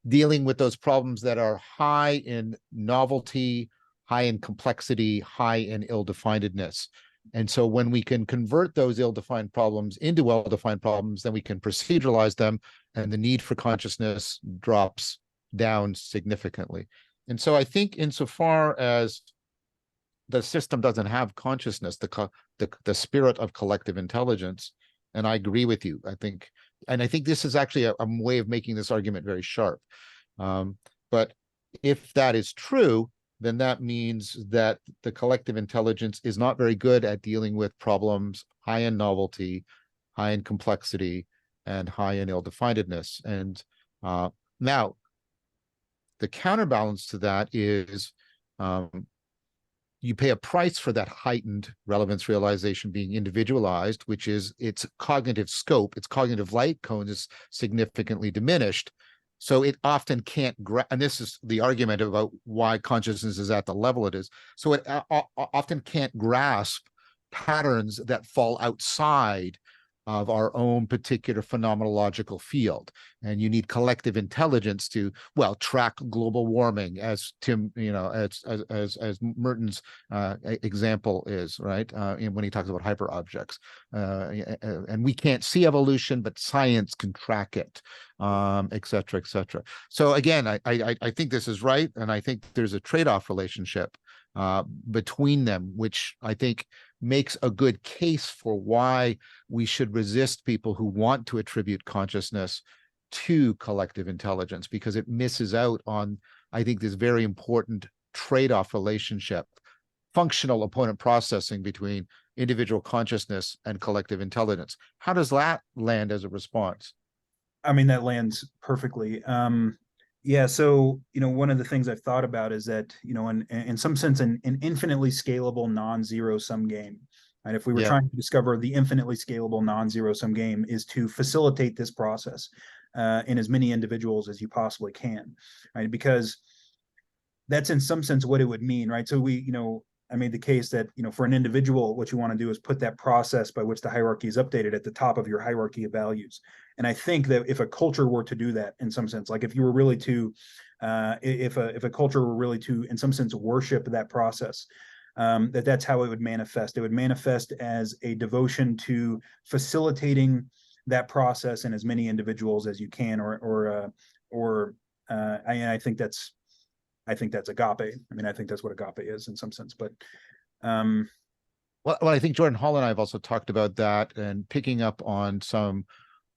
dealing with those problems that are high in novelty, high in complexity, high in ill-definedness. And so when we can convert those ill-defined problems into well-defined problems, then we can proceduralize them, and the need for consciousness drops down significantly. And so I think insofar as the system doesn't have consciousness, the spirit of collective intelligence, and I agree with you, I think this is actually a way of making this argument very sharp. But if that is true, then that means that the collective intelligence is not very good at dealing with problems high in novelty, high in complexity, and high in ill-definedness. And now, the counterbalance to that is you pay a price for that heightened relevance realization being individualized, which is its cognitive scope, its cognitive light cone is significantly diminished. So it often can't, and this is the argument about why consciousness is at the level it is. So it often can't grasp patterns that fall outside of our own particular phenomenological field. And you need collective intelligence to, well, track global warming, as Tim, as Merton's example is, right? When he talks about hyper objects. And we can't see evolution, but science can track it, et cetera, et cetera. So again, I think this is right. And I think there's a trade-off relationship between them, which I think makes a good case for why we should resist people who want to attribute consciousness to collective intelligence, because it misses out on, I think, this very important trade-off relationship, functional opponent processing between individual consciousness and collective intelligence. How does that land as a response? I mean, that lands perfectly. Yeah, so one of the things I've thought about is that in some sense, an infinitely scalable non-zero sum game. And if we were Yeah. trying to discover the infinitely scalable non-zero sum game, is to facilitate this process in as many individuals as you possibly can, right? Because that's in some sense what it would mean, right? So I made the case that for an individual, what you want to do is put that process by which the hierarchy is updated at the top of your hierarchy of values. And I think that if a culture were to do that in some sense, like if you were really to, if a culture were really to, in some sense, worship that process, that's how it would manifest. It would manifest as a devotion to facilitating that process in as many individuals as you can, I think that's agape. I mean, I think that's what agape is in some sense. But well, I think Jordan Hall and I have also talked about that, and picking up on some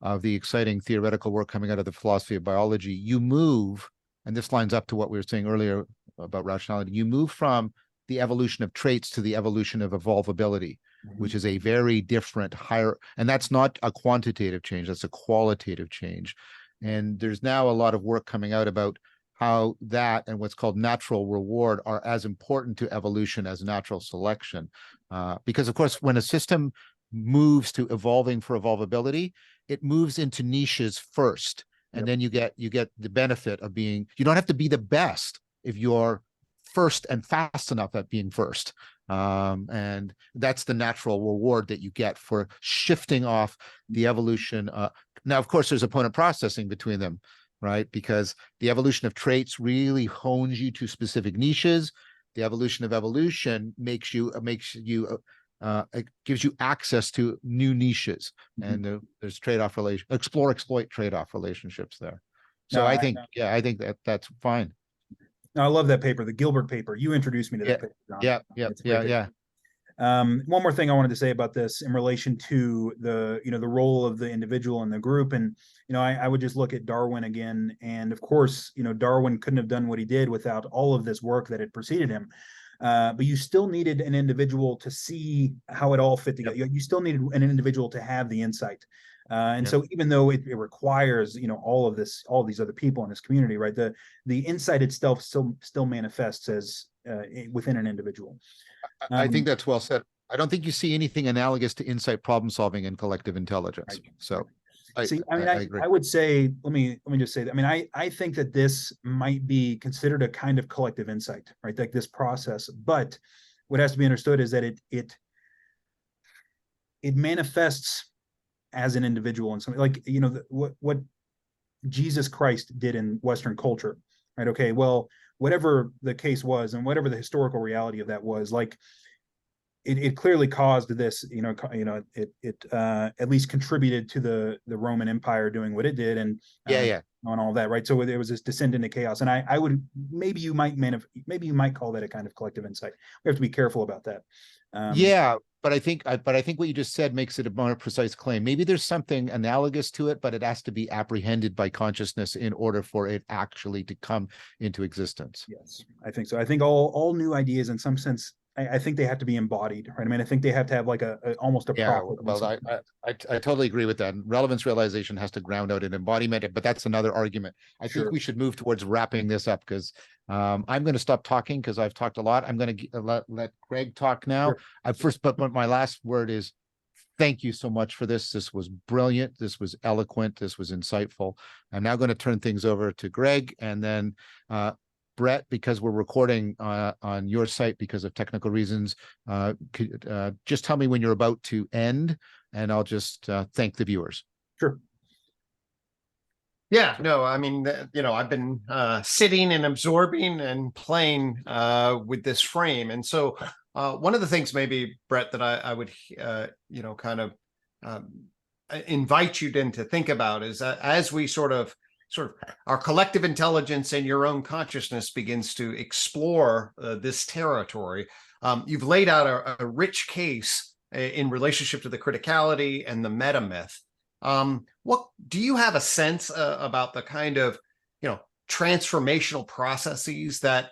of the exciting theoretical work coming out of the philosophy of biology. You move, and this lines up to what we were saying earlier about rationality, you move from the evolution of traits to the evolution of evolvability, which is a very different higher, and that's not a quantitative change, that's a qualitative change. And there's now a lot of work coming out about how that and what's called natural reward are as important to evolution as natural selection. Because of course, when a system moves to evolving for evolvability, it moves into niches first. And then you get the benefit of being, you don't have to be the best if you're first and fast enough at being first. And that's the natural reward that you get for shifting off the evolution. Now, of course, there's opponent processing between them, right? Because the evolution of traits really hones you to specific niches. The evolution of evolution it gives you access to new niches, and there's trade-off exploit trade-off relationships there. So No, I think that's fine. No, I love that paper, the Gilbert paper. You introduced me to that paper, John. Yeah. One more thing I wanted to say about this in relation to the role of the individual in the group, and I would just look at Darwin again, and of course Darwin couldn't have done what he did without all of this work that had preceded him. But you still needed an individual to see how it all fit together. You still needed an individual to have the insight. So even though it requires all of these other people in this community, right? The insight itself still manifests as within an individual. I think that's well said. I don't think you see anything analogous to insight problem solving and collective intelligence. Right. So I agree. I would say, let me just say that. I mean, I think that this might be considered a kind of collective insight, right? Like this process. But what has to be understood is that it manifests as an individual and something like what Jesus Christ did in Western culture, right? Okay, well, whatever the case was and whatever the historical reality of that was, like it clearly caused this, it at least contributed to the Roman Empire doing what it did, and on all that, right? So it was this descent into chaos, and I would maybe you might call that a kind of collective insight. We have to be careful about that. But I think what you just said makes it a more precise claim. Maybe there's something analogous to it, but it has to be apprehended by consciousness in order for it actually to come into existence. Yes, I think so. I think all new ideas, in some sense, I think they have to be embodied, right? I mean, I think they have to have like almost a prophet. Well, I totally agree with that. Relevance realization has to ground out an embodiment, but that's another argument. I think we should move towards wrapping this up because I'm going to stop talking because I've talked a lot. I'm going to let Gregg talk now. But my last word is thank you so much for this. This was brilliant. This was eloquent. This was insightful. I'm now going to turn things over to Gregg, and then Brett, because we're recording on your site because of technical reasons, could just tell me when you're about to end, and I'll just thank the viewers. Sure. Yeah, no, I mean, I've been sitting and absorbing and playing with this frame. And so one of the things maybe, Brett, that I would, kind of invite you then to think about is as we sort of our collective intelligence and your own consciousness begins to explore this territory, you've laid out a rich case in relationship to the criticality and the meta myth. What do you have a sense about the kind of transformational processes that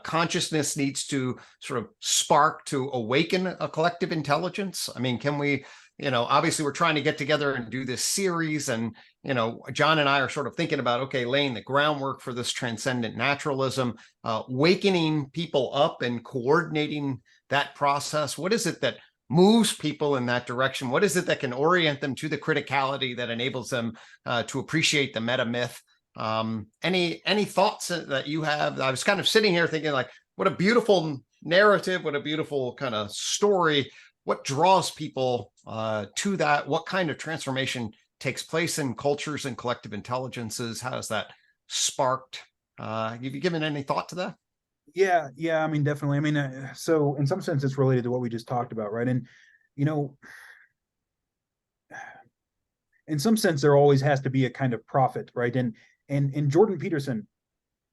consciousness needs to sort of spark to awaken a collective intelligence? I mean, can we, obviously we're trying to get together and do this series, and, John and I are sort of thinking about, okay, laying the groundwork for this transcendent naturalism, wakening people up and coordinating that process. What is it that moves people in that direction? What is it that can orient them to the criticality that enables them to appreciate the meta myth? Any thoughts that you have? I was kind of sitting here thinking, like, what a beautiful narrative, what a beautiful kind of story. What draws people to that? What kind of transformation takes place in cultures and collective intelligences? How is that sparked? Have you given any thought to that? Yeah, I mean, definitely. I mean, so in some sense, it's related to what we just talked about, right? And in some sense, there always has to be a kind of prophet, right? And Jordan Peterson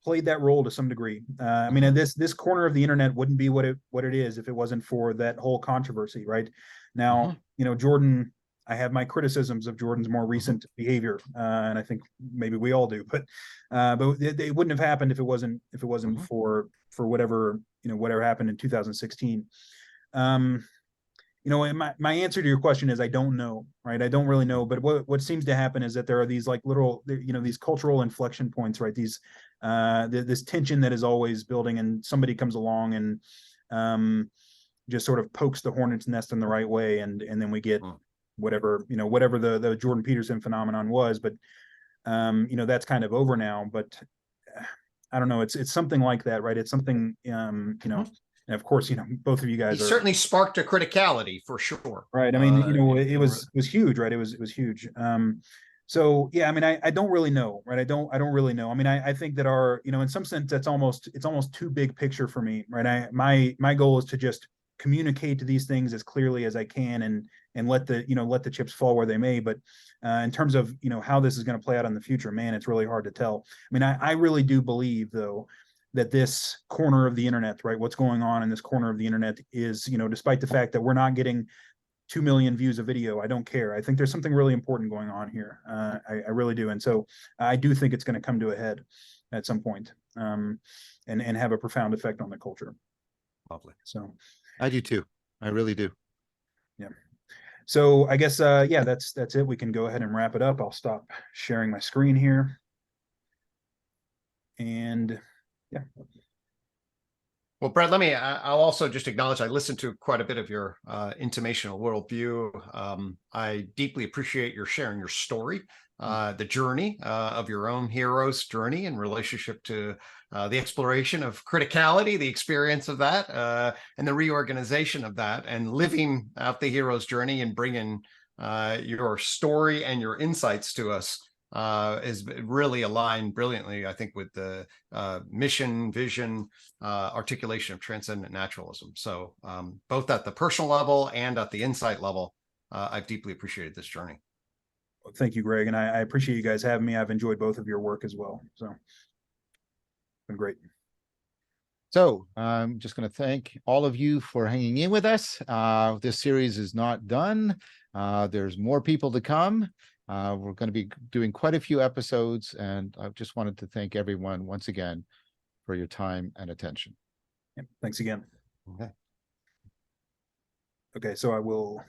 played that role to some degree. I mean, this corner of the internet wouldn't be what it is if it wasn't for that whole controversy, right? Now, Jordan, I have my criticisms of Jordan's more recent behavior, and I think maybe we all do. But it wouldn't have happened if it wasn't for whatever whatever happened in 2016. My answer to your question is I don't know, right? I don't really know. But what seems to happen is that there are these like little, these cultural inflection points, right? These this tension that is always building, and somebody comes along and just sort of pokes the hornet's nest in the right way, and then we get whatever the Jordan Peterson phenomenon was. But that's kind of over now. But I don't know. It's something like that, right? It's something and of course, both of you guys certainly sparked a criticality for sure. Right. I mean, it was huge, right? It was huge. So yeah, I mean, I don't really know, right? I don't really know. I mean, I think that in some sense, it's almost too big picture for me, right? My goal is to just communicate to these things as clearly as I can, and let the chips fall where they may. But in terms of how this is going to play out in the future, man, it's really hard to tell. I mean, I really do believe, though, that this corner of the internet, right, what's going on in this corner of the internet is, despite the fact that we're not getting 2 million views a video, I don't care. I think there's something really important going on here. I really do. And so I do think it's going to come to a head at some point, and have a profound effect on the culture. Lovely. So I do too. I really do. Yeah. So I guess, that's it. We can go ahead and wrap it up. I'll stop sharing my screen here. And yeah. Well, Brett, I'll also just acknowledge I listened to quite a bit of your intimational worldview. I deeply appreciate your sharing your story, the journey of your own hero's journey in relationship to the exploration of criticality, the experience of that, and the reorganization of that, and living out the hero's journey and bringing your story and your insights to us. Is really aligned brilliantly, I think, with the mission, vision, articulation of transcendent naturalism. So both at the personal level and at the insight level, I've deeply appreciated this journey. Well, thank you, Greg. And I appreciate you guys having me. I've enjoyed both of your work as well. So it's been great. So I'm just going to thank all of you for hanging in with us. This series is not done. There's more people to come. We're going to be doing quite a few episodes, and I just wanted to thank everyone once again for your time and attention. Yeah, thanks again. Okay. Okay, so I will